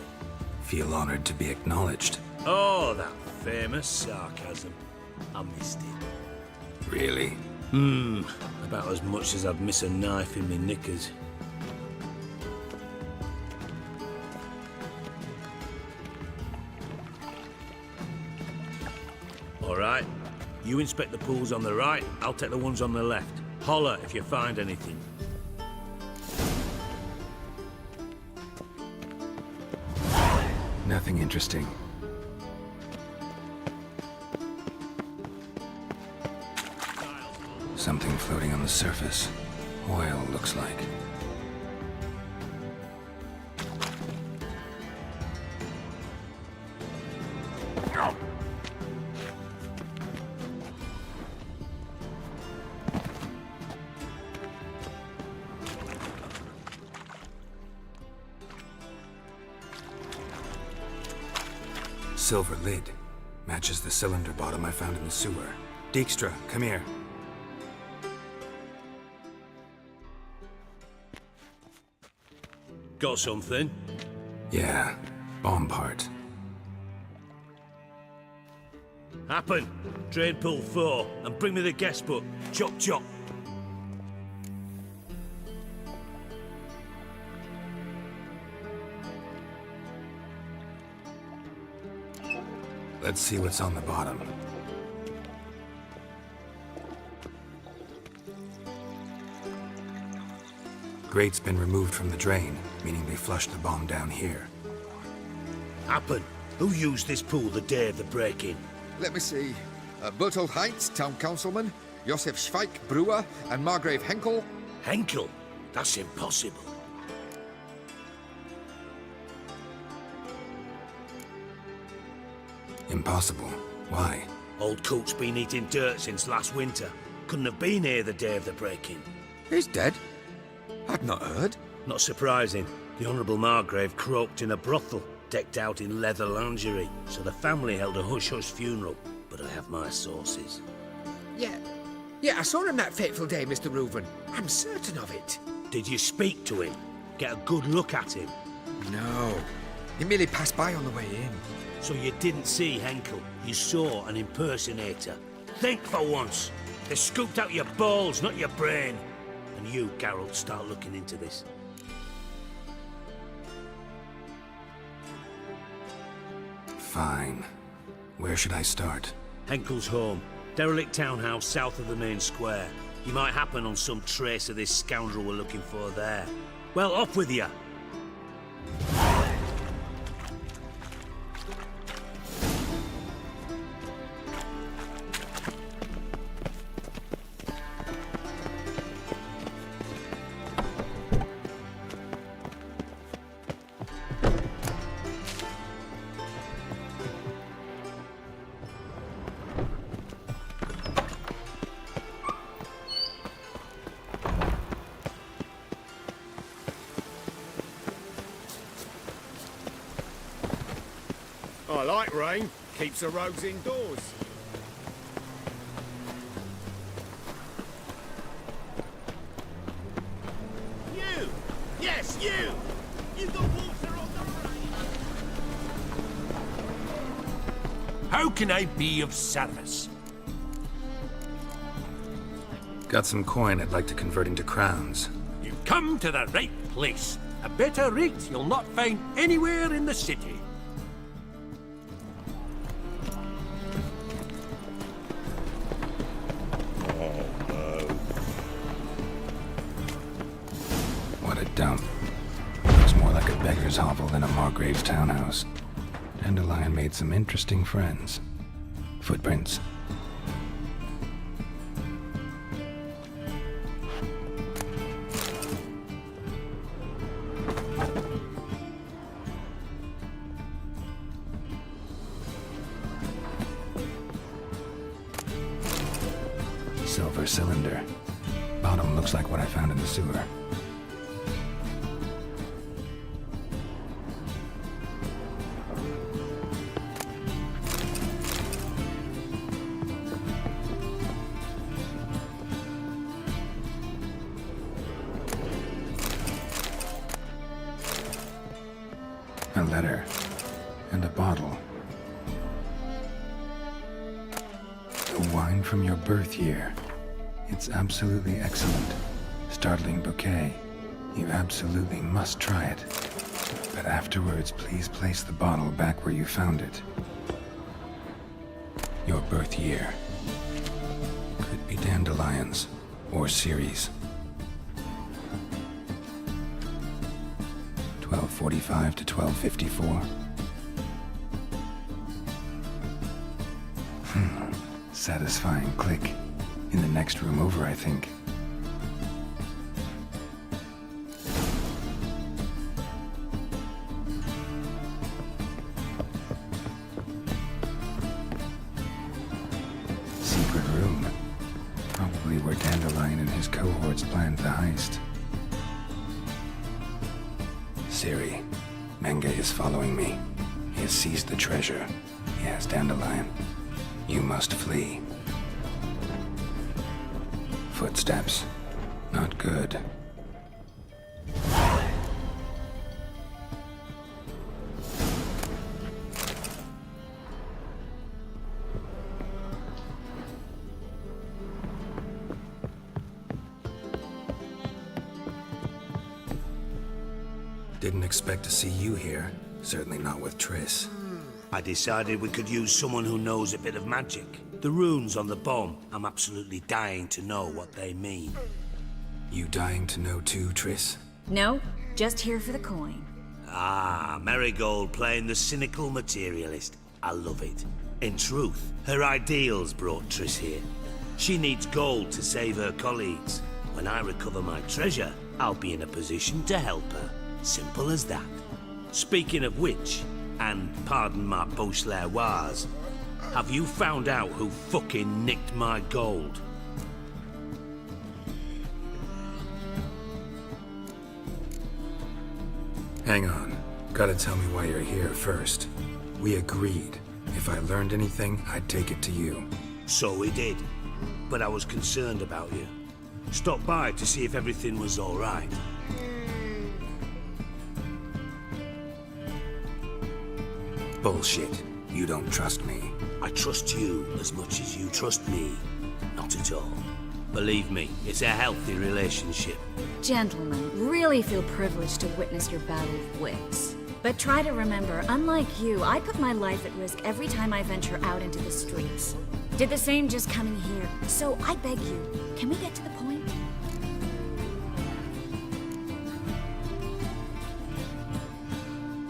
Feel honored to be acknowledged. Oh, that famous sarcasm. I missed it. Really? About as much as I'd miss a knife in me knickers. All right. You inspect the pools on the right, I'll take the ones on the left. Holler if you find anything. Nothing interesting. Something floating on the surface. Oil, looks like. silver lid. Matches the cylinder bottom I found in the sewer. Dijkstra, come here. Got something? Yeah, bomb part. Happen. Drain pool 4, and bring me the guest book. Chop chop. Let's see what's on the bottom. Grate's been removed from the drain, meaning they flushed the bomb down here. Happen. Who used this pool the day of the break-in? Let me see. Bertold Heitz, town councilman, Josef Schweik, brewer, and Margrave Henkel. Henkel? That's impossible. Impossible. Why? Old Coot's been eating dirt since last winter. Couldn't have been here the day of the break-in. He's dead? I'd not heard. Not surprising. The Honourable Margrave croaked in a brothel, decked out in leather lingerie, so the family held a hush-hush funeral. But I have my sources. Yeah, I saw him that fateful day, Mr. Reuven. I'm certain of it. Did you speak to him? Get a good look at him? No. He merely passed by on the way in. So you didn't see Henkel. You saw an impersonator. Think for once. They scooped out your balls, not your brain. And you, Geralt, start looking into this. Fine. Where should I start? Henkel's home. Derelict townhouse south of the main square. You might happen on some trace of this scoundrel we're looking for there. Well, off with you. I like rain. Keeps the roads indoors. You! Yes, you! You got water on the rain! How can I be of service? Got some coin I'd like to convert into crowns. You've come to the right place. A better rate you'll not find anywhere in the city. Dump. Looks more like a beggar's hovel than a Margrave's townhouse. Dandelion made some interesting friends. Footprints. Silver cylinder. Bottom looks like what I found in the sewer. A letter. And a bottle. The wine from your birth year. It's absolutely excellent. Startling bouquet. You absolutely must try it. But afterwards, please place the bottle back where you found it. Your birth year. Could be dandelions. Or Ceres. 1245 to 1254. Satisfying click. In the next room over, I think. Secret room. Probably where Dandelion and his cohorts planned the heist. Ciri, Menge is following me. He has seized the treasure. Yes, Dandelion. You must flee. Footsteps. Not good. Didn't expect to see you here. Certainly not with Triss. I decided we could use someone who knows a bit of magic. The runes on the bomb, I'm absolutely dying to know what they mean. You dying to know too, Triss? No, just here for the coin. Ah, Marigold playing the cynical materialist. I love it. In truth, her ideals brought Triss here. She needs gold to save her colleagues. When I recover my treasure, I'll be in a position to help her. Simple as that. Speaking of which, and pardon my Beauclervoise, have you found out who fucking nicked my gold? Hang on. Gotta tell me why you're here first. We agreed. If I learned anything, I'd take it to you. So we did. But I was concerned about you. Stopped by to see if everything was all right. Bullshit. You don't trust me. I trust you as much as you trust me. Not at all. Believe me, it's a healthy relationship. Gentlemen, really feel privileged to witness your battle of wits. But try to remember, unlike you, I put my life at risk every time I venture out into the streets. Did the same just coming here. So I beg you, can we get to the point?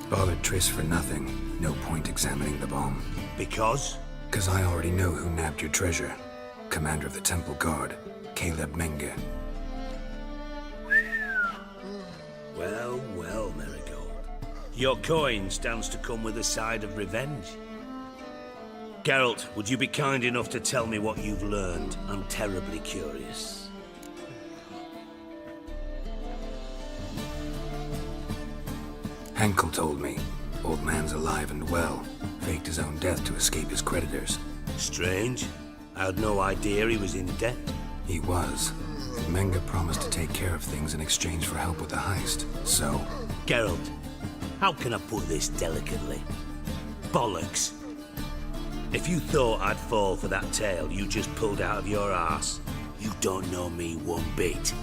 Bothered Triss for nothing. No point examining the bomb. Because? 'Cause I already know who nabbed your treasure. Commander of the Temple Guard, Caleb Menge. Well, well, Marigold. Your coin stands to come with a side of revenge. Geralt, would you be kind enough to tell me what you've learned? I'm terribly curious. Henkel told me. Old man's alive and well. Faked his own death to escape his creditors. Strange. I had no idea he was in debt. He was. Menge promised to take care of things in exchange for help with the heist, so... Geralt, how can I put this delicately? Bollocks. If you thought I'd fall for that tale you just pulled out of your arse, you don't know me one bit.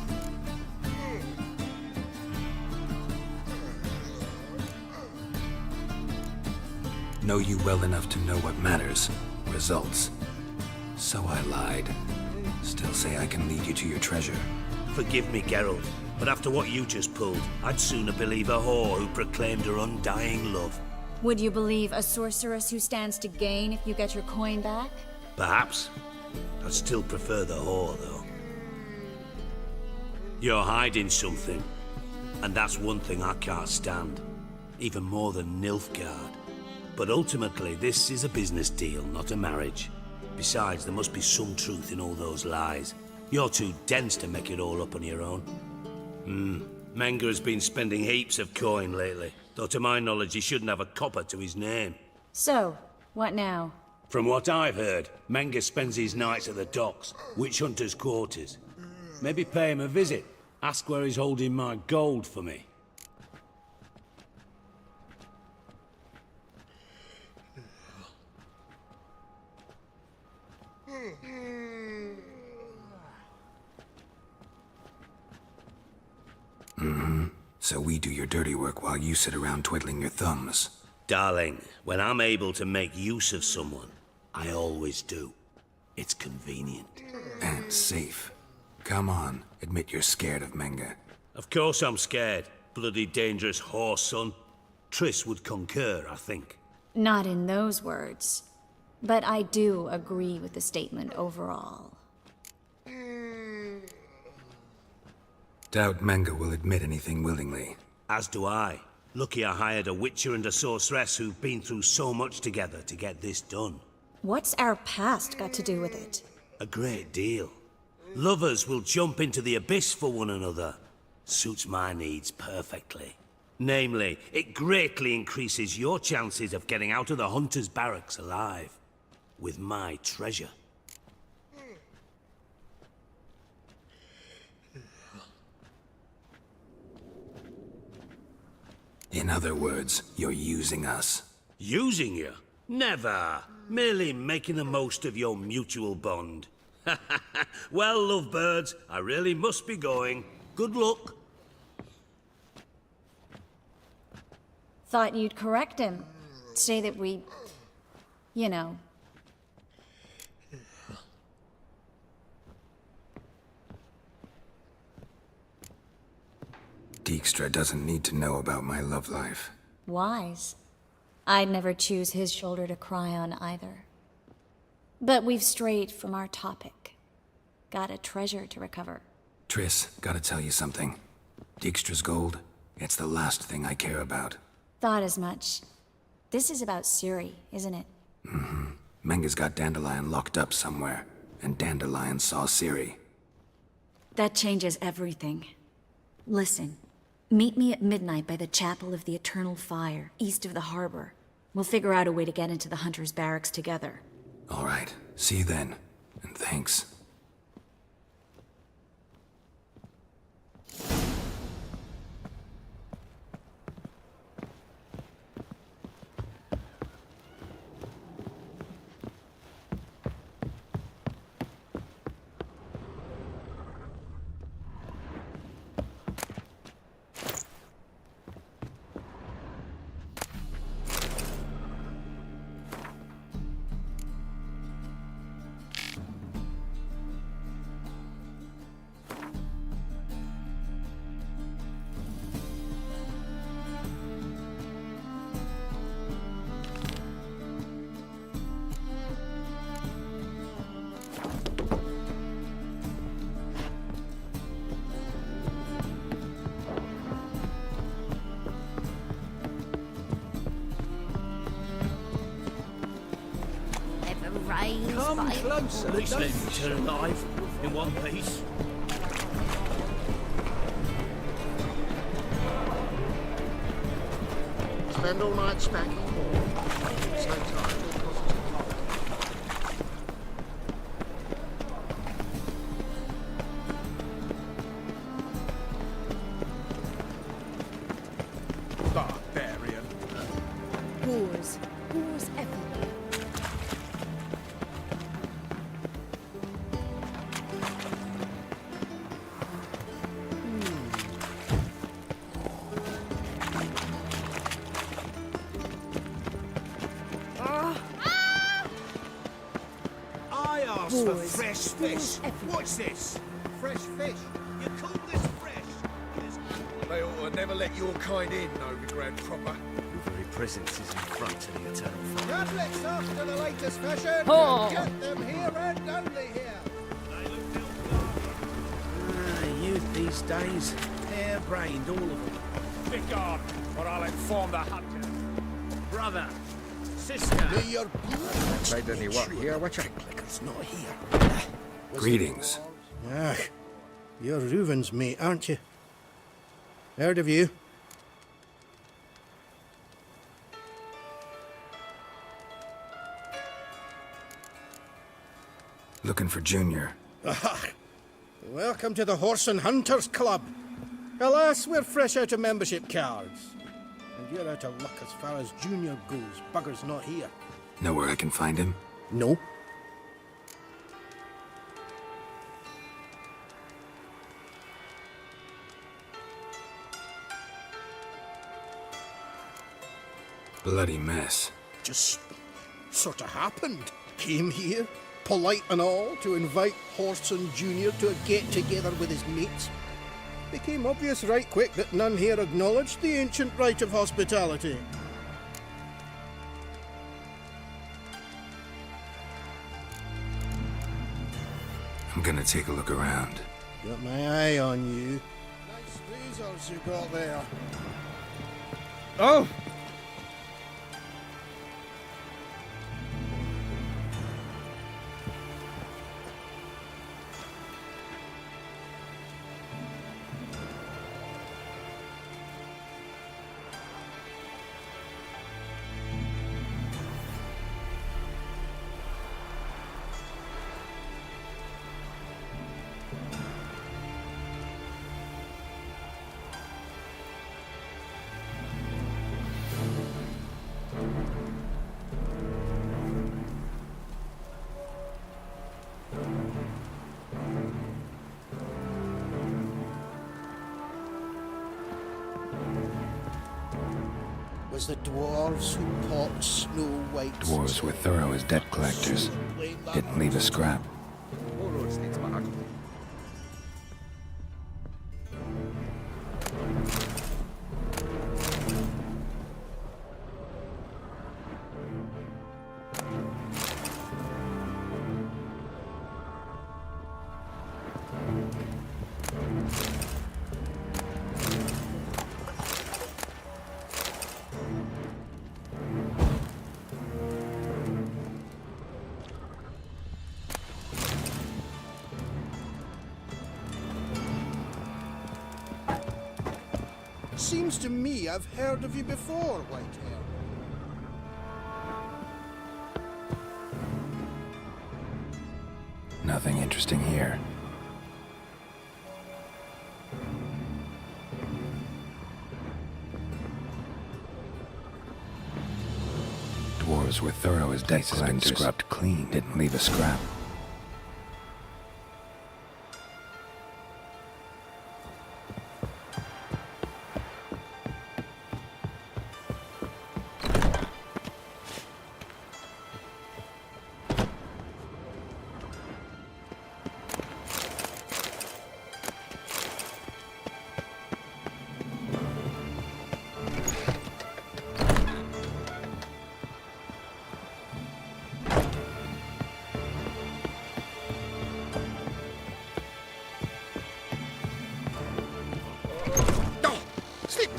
Know you well enough to know what matters. Results. So I lied. Still say I can lead you to your treasure. Forgive me, Geralt, but after what you just pulled, I'd sooner believe a whore who proclaimed her undying love. Would you believe a sorceress who stands to gain if you get your coin back? Perhaps. I'd still prefer the whore, though. You're hiding something, and that's one thing I can't stand. Even more than Nilfgaard. But ultimately, this is a business deal, not a marriage. Besides, there must be some truth in all those lies. You're too dense to make it all up on your own. Menge has been spending heaps of coin lately, though to my knowledge he shouldn't have a copper to his name. So, what now? From what I've heard, Menge spends his nights at the docks, witch hunters' quarters. Maybe pay him a visit. Ask where he's holding my gold for me. So we do your dirty work while you sit around twiddling your thumbs. Darling, when I'm able to make use of someone, I always do. It's convenient. And safe. Come on, admit you're scared of Menge. Of course I'm scared. Bloody dangerous whore, son. Triss would concur, I think. Not in those words. But I do agree with the statement overall. Doubt Menge will admit anything willingly. As do I. Lucky I hired a witcher and a sorceress who've been through so much together to get this done. What's our past got to do with it? A great deal. Lovers will jump into the abyss for one another. Suits my needs perfectly. Namely, it greatly increases your chances of getting out of the Hunter's barracks alive. With my treasure. In other words, you're using us. Using you? Never. Merely making the most of your mutual bond. Well, lovebirds, I really must be going. Good luck. Thought you'd correct him. Say that we... you know... Dijkstra doesn't need to know about my love life. wise. I'd never choose his shoulder to cry on either. But we've strayed from our topic. Got a treasure to recover. Triss, gotta tell you something. Dijkstra's gold, it's the last thing I care about. Thought as much. This is about Ciri, isn't it? Mm-hmm. Menga's got Dandelion locked up somewhere, and Dandelion saw Ciri. That changes everything. Listen, meet me at midnight by the Chapel of the Eternal Fire, east of the harbor. We'll figure out a way to get into the Hunter's barracks together. All right, see you then, and thanks. Come closer. At least let me turn alive in one piece. Spend all night stacking. Same time. Barbarian. Wars. Wars everywhere. For fresh fish. What's this? Fresh fish. You call this fresh? They ought to never let your kind in, Novigrad proper. Your very presence is an affront to the Eternal Fire. Tablets after the latest fashion. Oh. Get them here and only here. Youth these days, hair-brained, all of them. Begone, or I'll inform the hunter. Brother, sister. May your Made any what here, watch it. Clicker's not here. Greetings. Ah, you're Reuven's mate, aren't you? Heard of you. Looking for Junior. Ah, welcome to the Horse and Hunters Club. Alas, we're fresh out of membership cards. And you're out of luck as far as Junior goes. Bugger's not here. Know where I can find him? No. Bloody mess. Just sort of happened. Came here, polite and all, to invite Horson Jr. to a get-together with his mates. Became obvious right quick that none here acknowledged the ancient right of hospitality. I'm gonna take a look around. Got my eye on you. Nice razors you got there. Oh! was the dwarves who popped Snow White's Dwarves were thorough as debt collectors. Didn't leave a scrap. Seems to me I've heard of you before, Whitehair. Nothing interesting here. Dwarves were thorough as debt collectors. Been scrubbed clean. Didn't leave a scrap.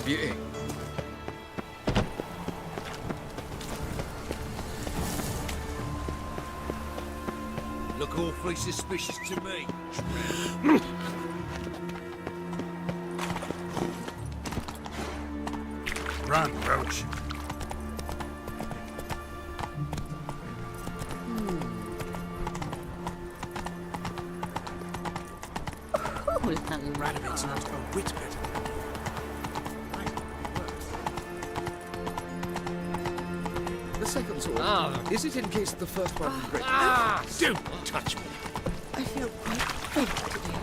Beauty. Look awfully suspicious to me. Run, Roach. Radovid's not a whit better. The second sword. Is it in case the first one breaks? Don't touch me. I feel quite faint today.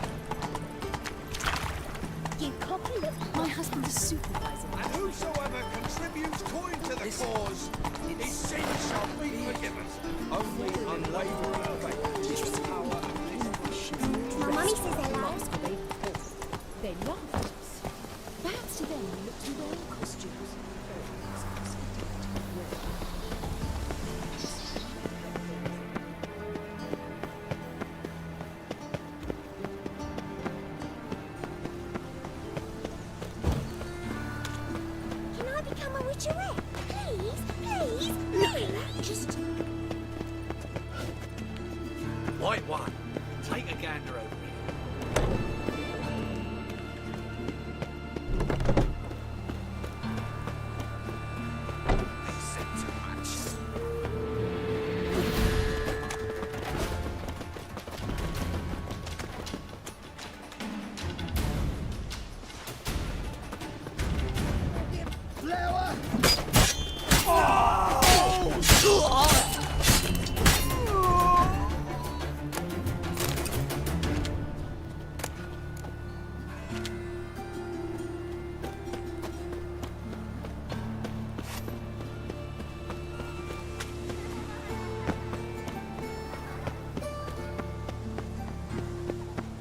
You cocky little... My husband is supervising. And whosoever contributes coin to the cause, his sins shall be forgiven. Only unwavering faith is the power of this. My mummy says they're loud. They laughed at us. Perhaps to them we look too well in costumes. Can I become a witcherette? Please, please, please. Just... White one, take a gander over here. They said too much. Flower!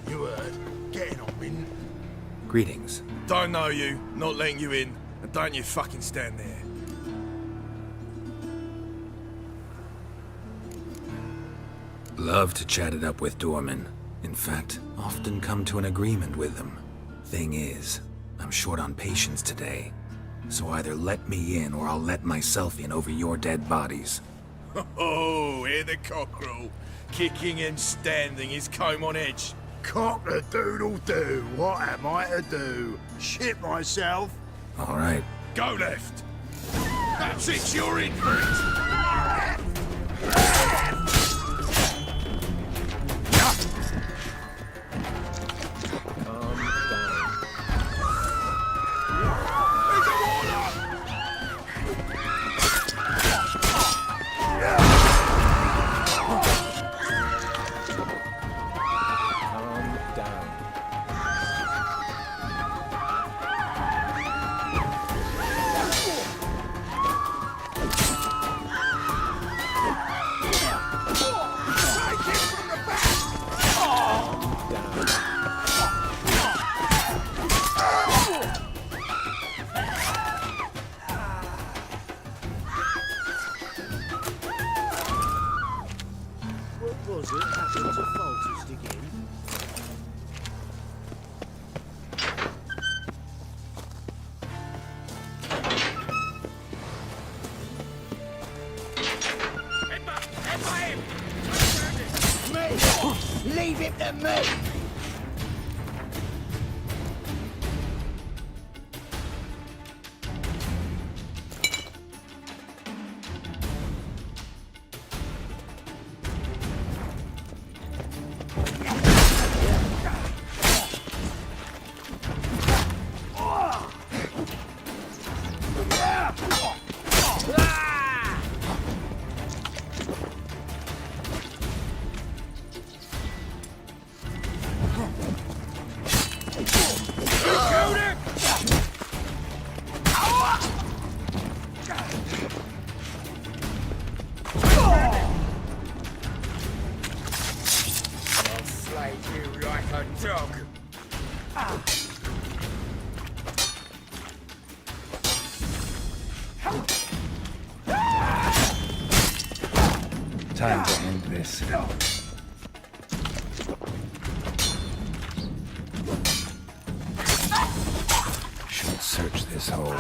You heard? Getting on, Min. Greetings. Don't know you, not letting you in, and don't you fucking stand there. Love to chat it up with doormen. In fact, often come to an agreement with them. Thing is, I'm short on patience today. So either let me in or I'll let myself in over your dead bodies. Oh, hear the cockerel. Kicking and standing, his comb on edge. Cock-a-doodle-doo, what am I to do? Shit myself? All right. Go left. That's it, you're in for it. Leave him to me! Time to end this. Should search this hole.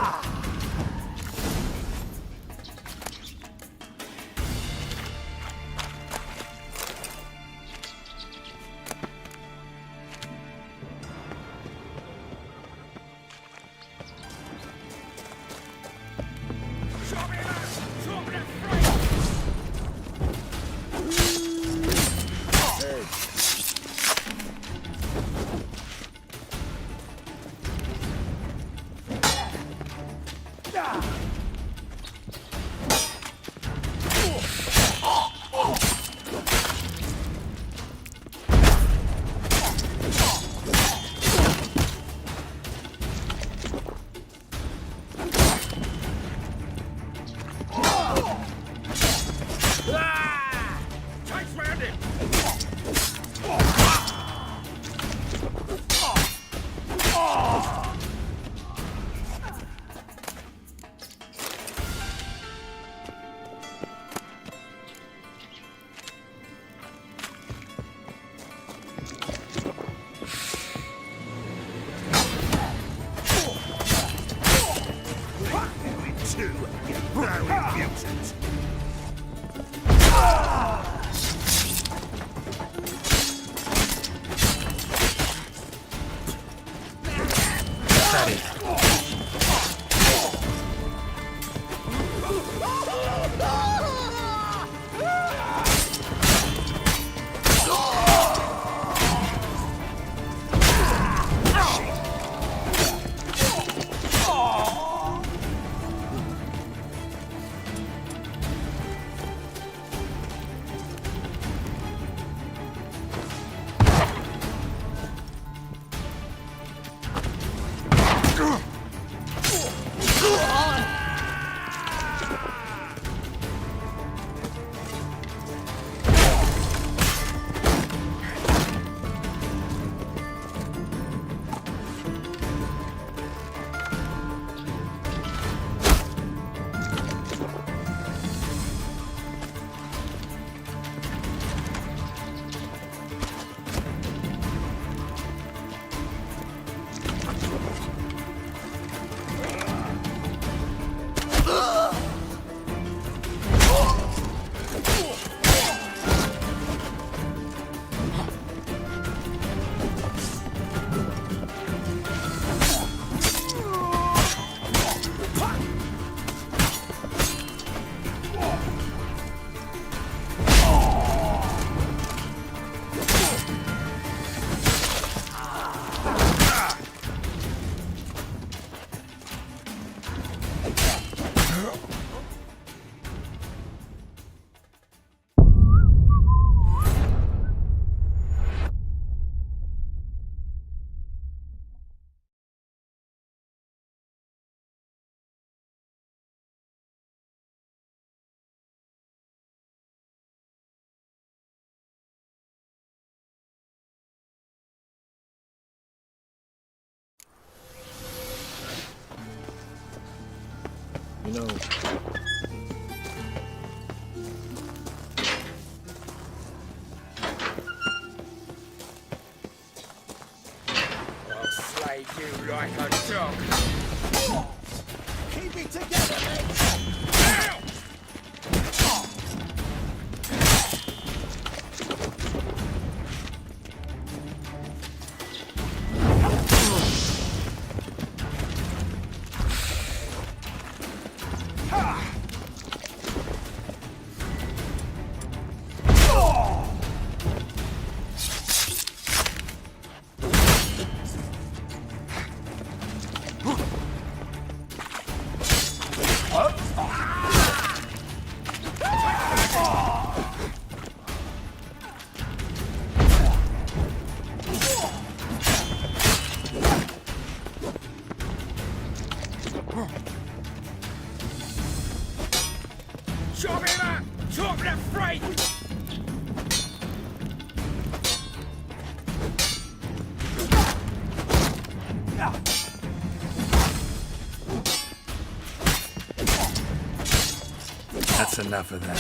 You know, I'll slay you like a dog. Keep it together, mates! Chop him up! Chop the freight! That's enough of that.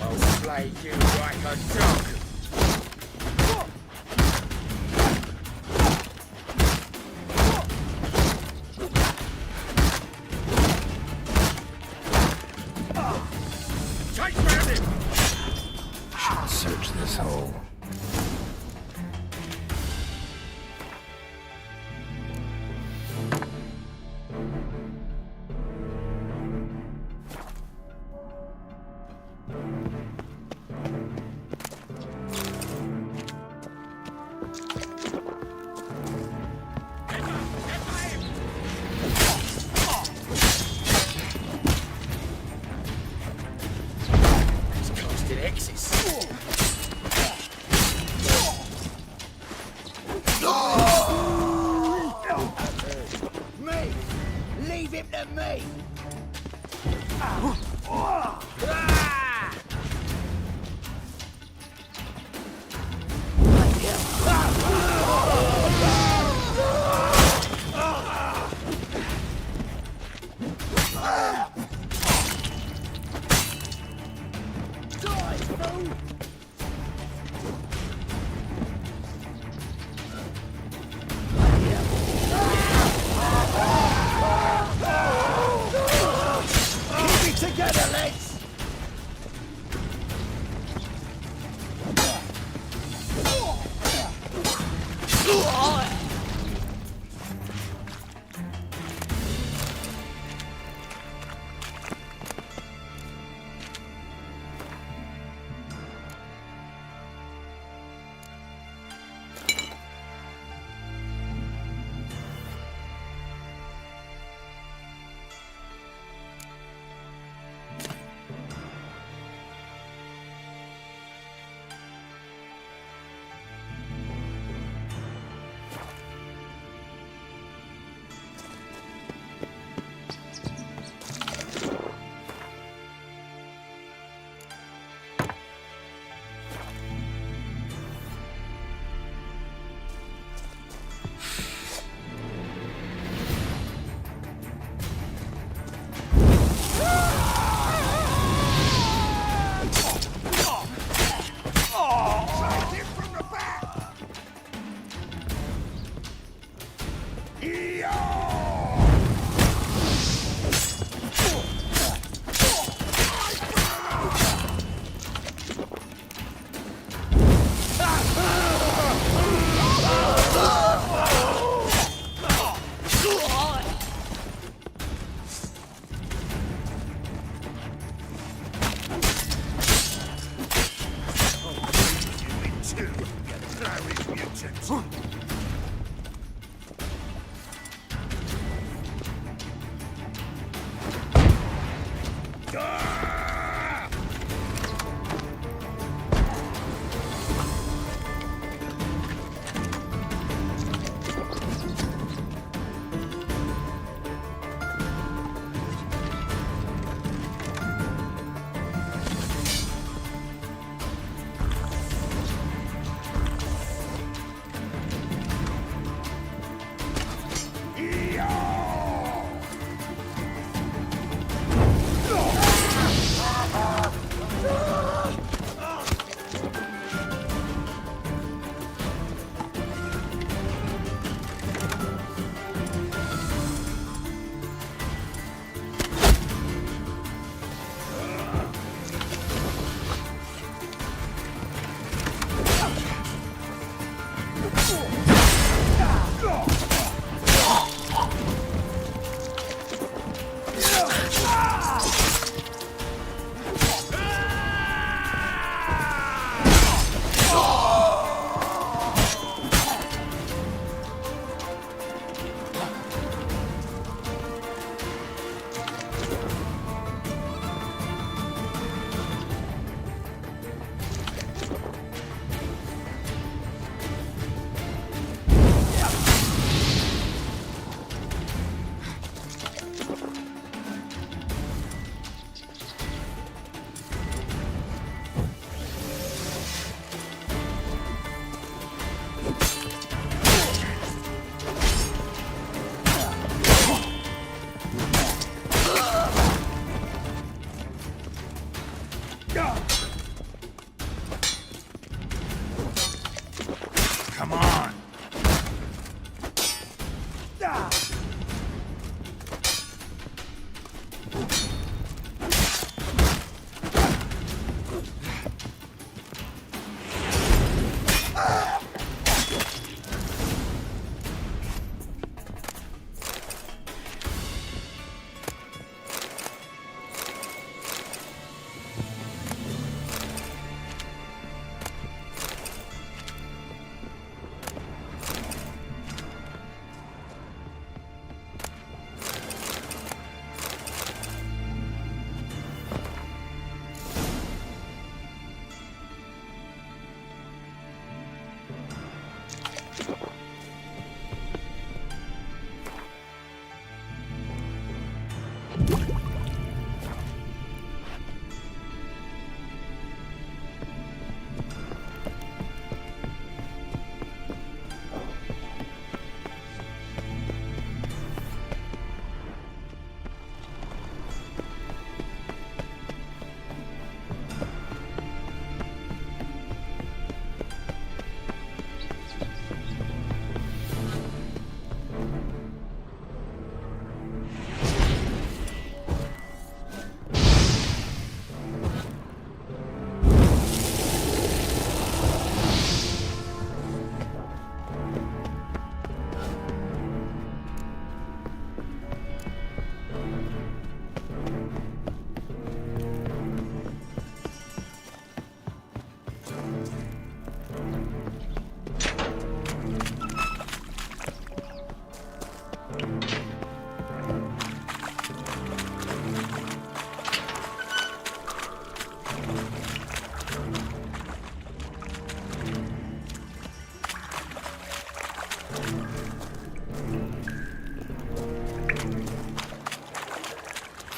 I'll slay you like a dog! Chase round him! Search this hole. He's casting X's. Me! Leave him to me! Die, fool! Keep it together, lads!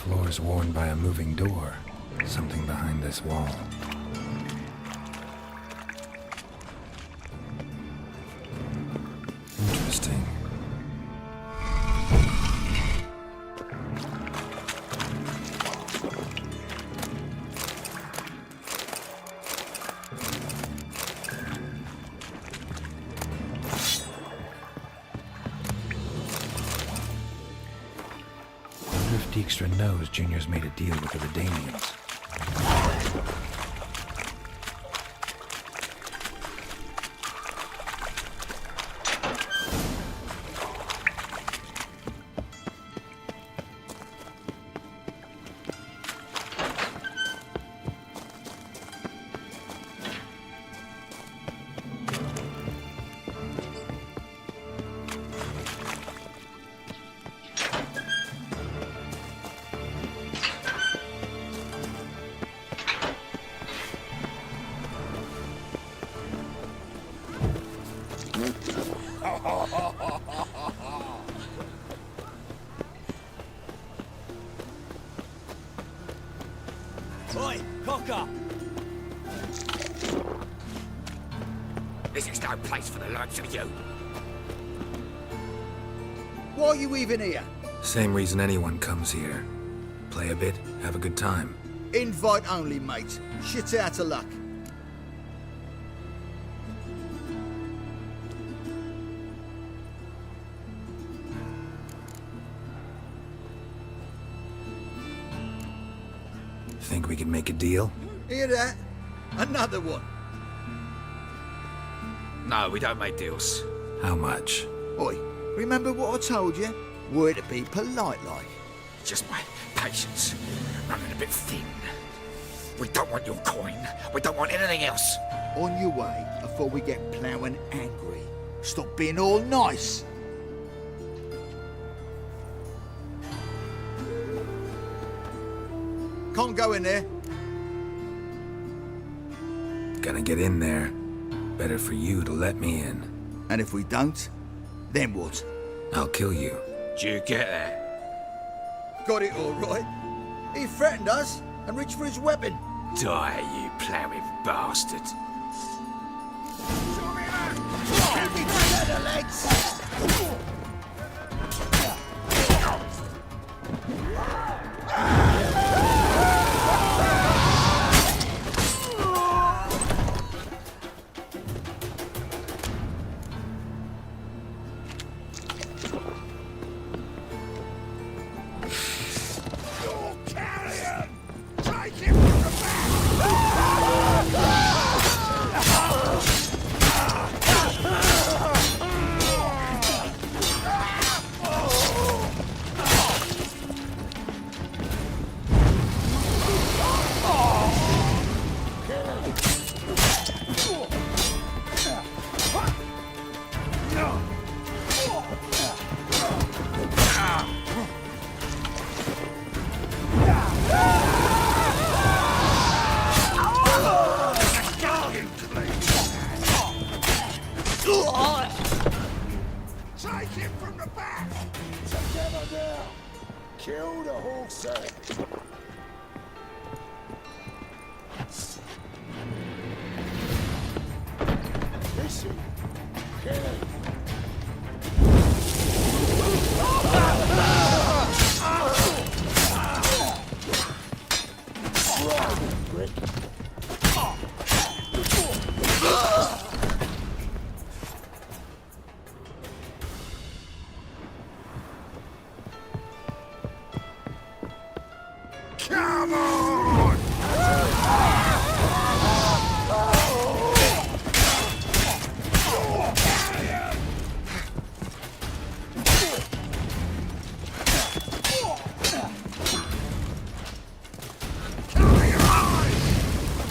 Floor's worn by a moving door. Something behind this wall. Interesting. Dijkstra knows Junior's made a deal with the Redanians. Oi, cocker! This is no place for the likes of you. Why are you even here? Same reason anyone comes here. Play a bit, have a good time. Invite only, mate. Shit's out of luck. Think we can make a deal? Hear that? Another one. No, we don't make deals. How much? Oi, remember what I told you? We're to be polite like. Just my patience running a bit thin. We don't want your coin. We don't want anything else. On your way before we get ploughing angry. Stop being all nice. Can't go in there. Gonna get in there. Better for you to let me in. And if we don't, then what? I'll kill you. Do you get that? Got it all right. He threatened us and reached for his weapon. Die, you ploughing bastard. Give me the legs! the whole set. Listen. Get it. Brick. Come on!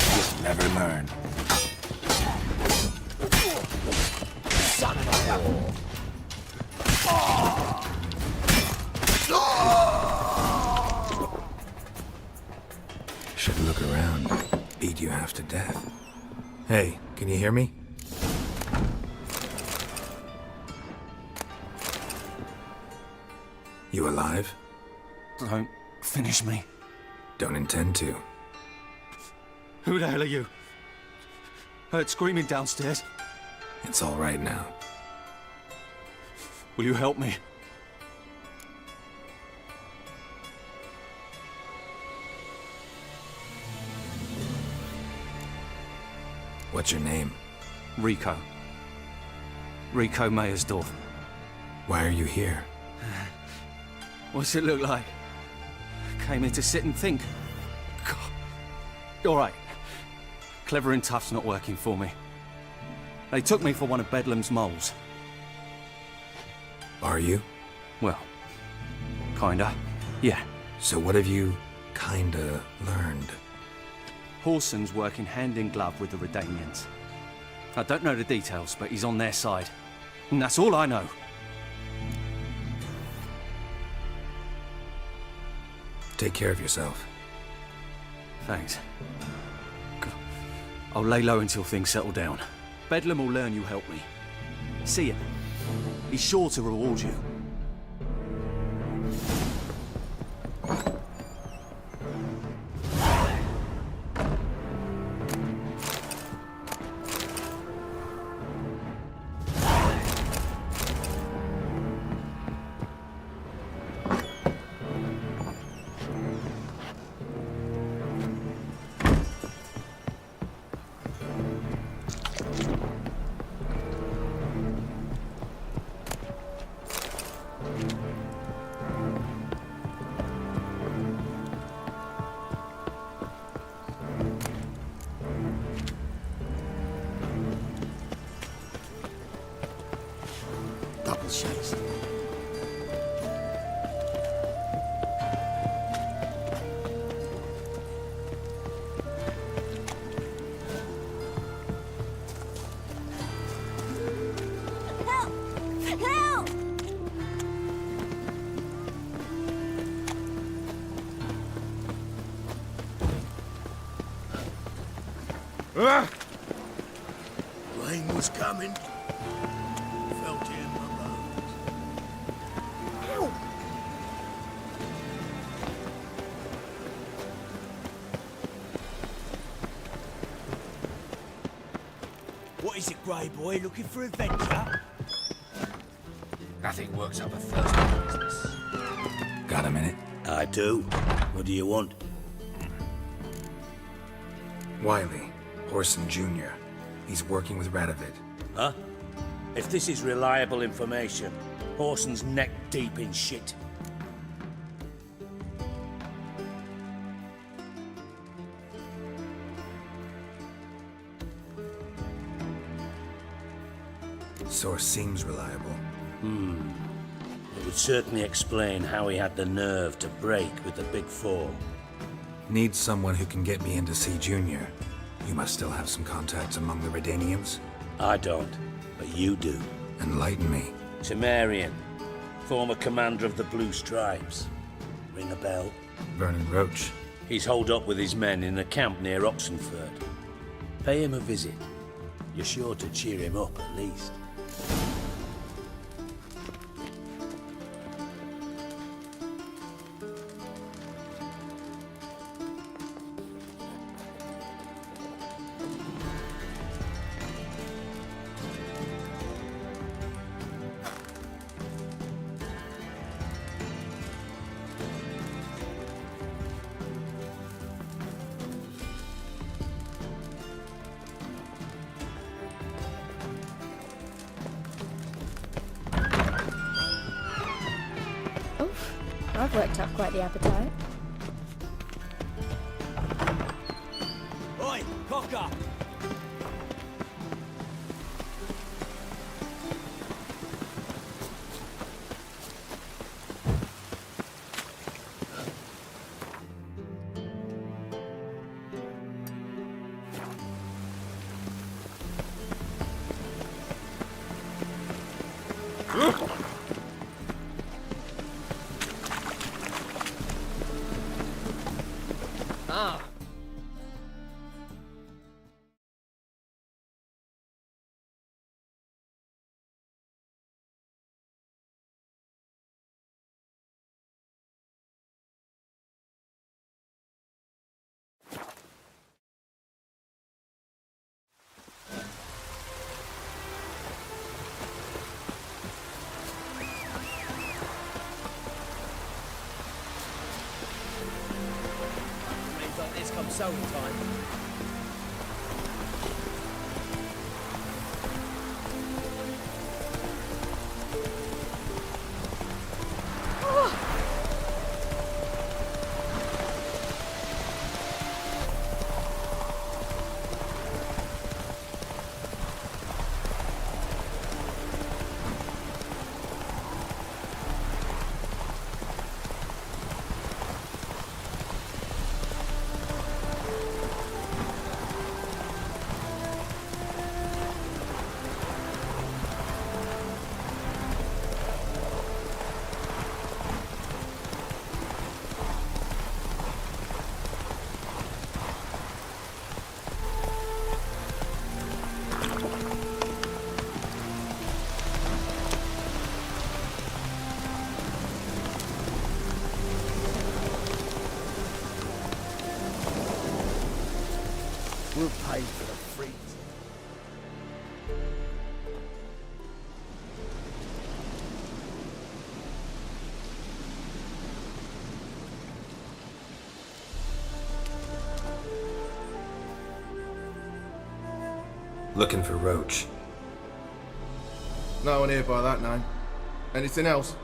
You'll never learn. Son of a whore. Should look around. Beat you half to death. Hey, can you hear me? You alive? Don't finish me. Don't intend to. Who the hell are you? Heard screaming downstairs. It's all right now. Will you help me? What's your name? Rico. Rico Mayersdorf. Why are you here? What's it look like? Came here to sit and think. God. All right. Clever and tough's not working for me. They took me for one of Bedlam's moles. Are you? Well, kinda. Yeah. So what have you kinda learned? Horson's working hand in glove with the Redanians. I don't know the details, but he's on their side. And that's all I know. Take care of yourself. Thanks. God. I'll lay low until things settle down. Bedlam will learn you helped me. See him. He's sure to reward you. Double shakes. Help! Help! Rain was coming. Felt it in my bones. Ow! What is it, Grey Boy? Looking for adventure? Nothing works up a Thursday business. Got a minute? I do. What do you want? Wiley, Horson Jr. He's working with Radovid. Huh? If this is reliable information, Horson's neck deep in shit. Source seems reliable. It would certainly explain how he had the nerve to break with the Big Four. Need someone who can get me into C Junior. You must still have some contacts among the Redanians. I don't, but you do. Enlighten me. Temerian, former commander of the Blue Stripes. Ring a bell? Vernon Roach. He's holed up with his men in a camp near Oxenford. Pay him a visit. You're sure to cheer him up, at least. Worked up quite the appetite. Oi, cock up! Ah. Raids like this come sowing time. We'll pay for the freeze. Looking for Roach. No one here by that name. Anything else?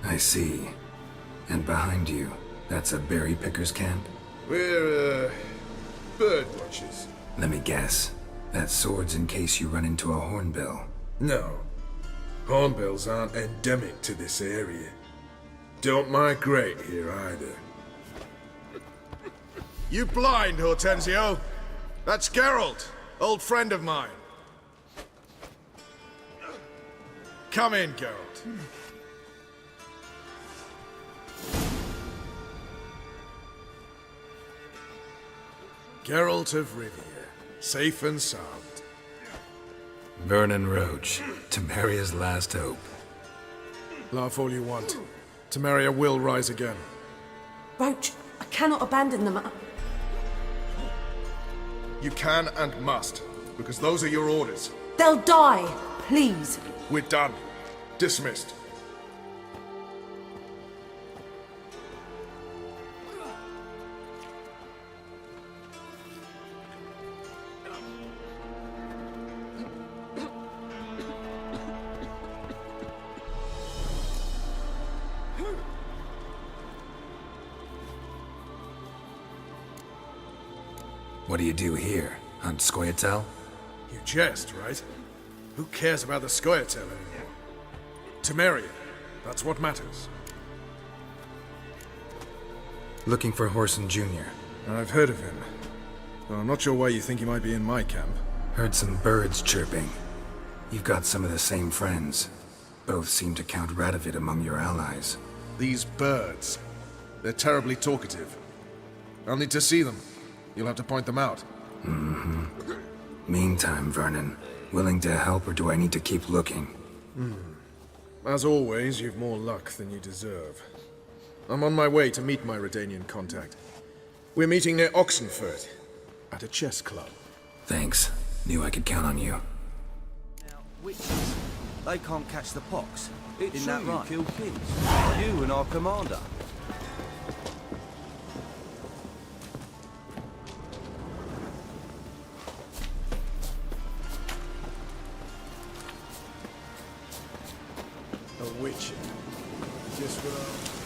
I see. And behind you, that's a berry picker's camp? We're, bird watchers. Let me guess. That sword's in case you run into a hornbill. No. Hornbills aren't endemic to this area. Don't migrate here either. You blind, Hortensio? That's Geralt, old friend of mine. Come in, Geralt. Geralt of Rivia, safe and sound. Vernon Roach, Temeria's last hope. Laugh all you want. Temeria will rise again. Roach, I cannot abandon them. You can and must, because those are your orders. They'll die, please. We're done. Dismissed. What do you do here? Hunt Scoia'tael? You jest, right? Who cares about the Scoia'tael anymore? Temeria, that's what matters. Looking for Whoreson Jr. I've heard of him. Though I'm not sure why you think he might be in my camp. Heard some birds chirping. You've got some of the same friends. Both seem to count Radovid among your allies. These birds. They're terribly talkative. I'll need to see them. You'll have to point them out. Mm-hmm. Meantime, Vernon, willing to help or do I need to keep looking? As always, you've more luck than you deserve. I'm on my way to meet my Redanian contact. We're meeting near Oxenford, at a chess club. Thanks. Knew I could count on you. Now, witches, they can't catch the pox. Isn't that right? Kill kids. You and our commander. witching. Just what I...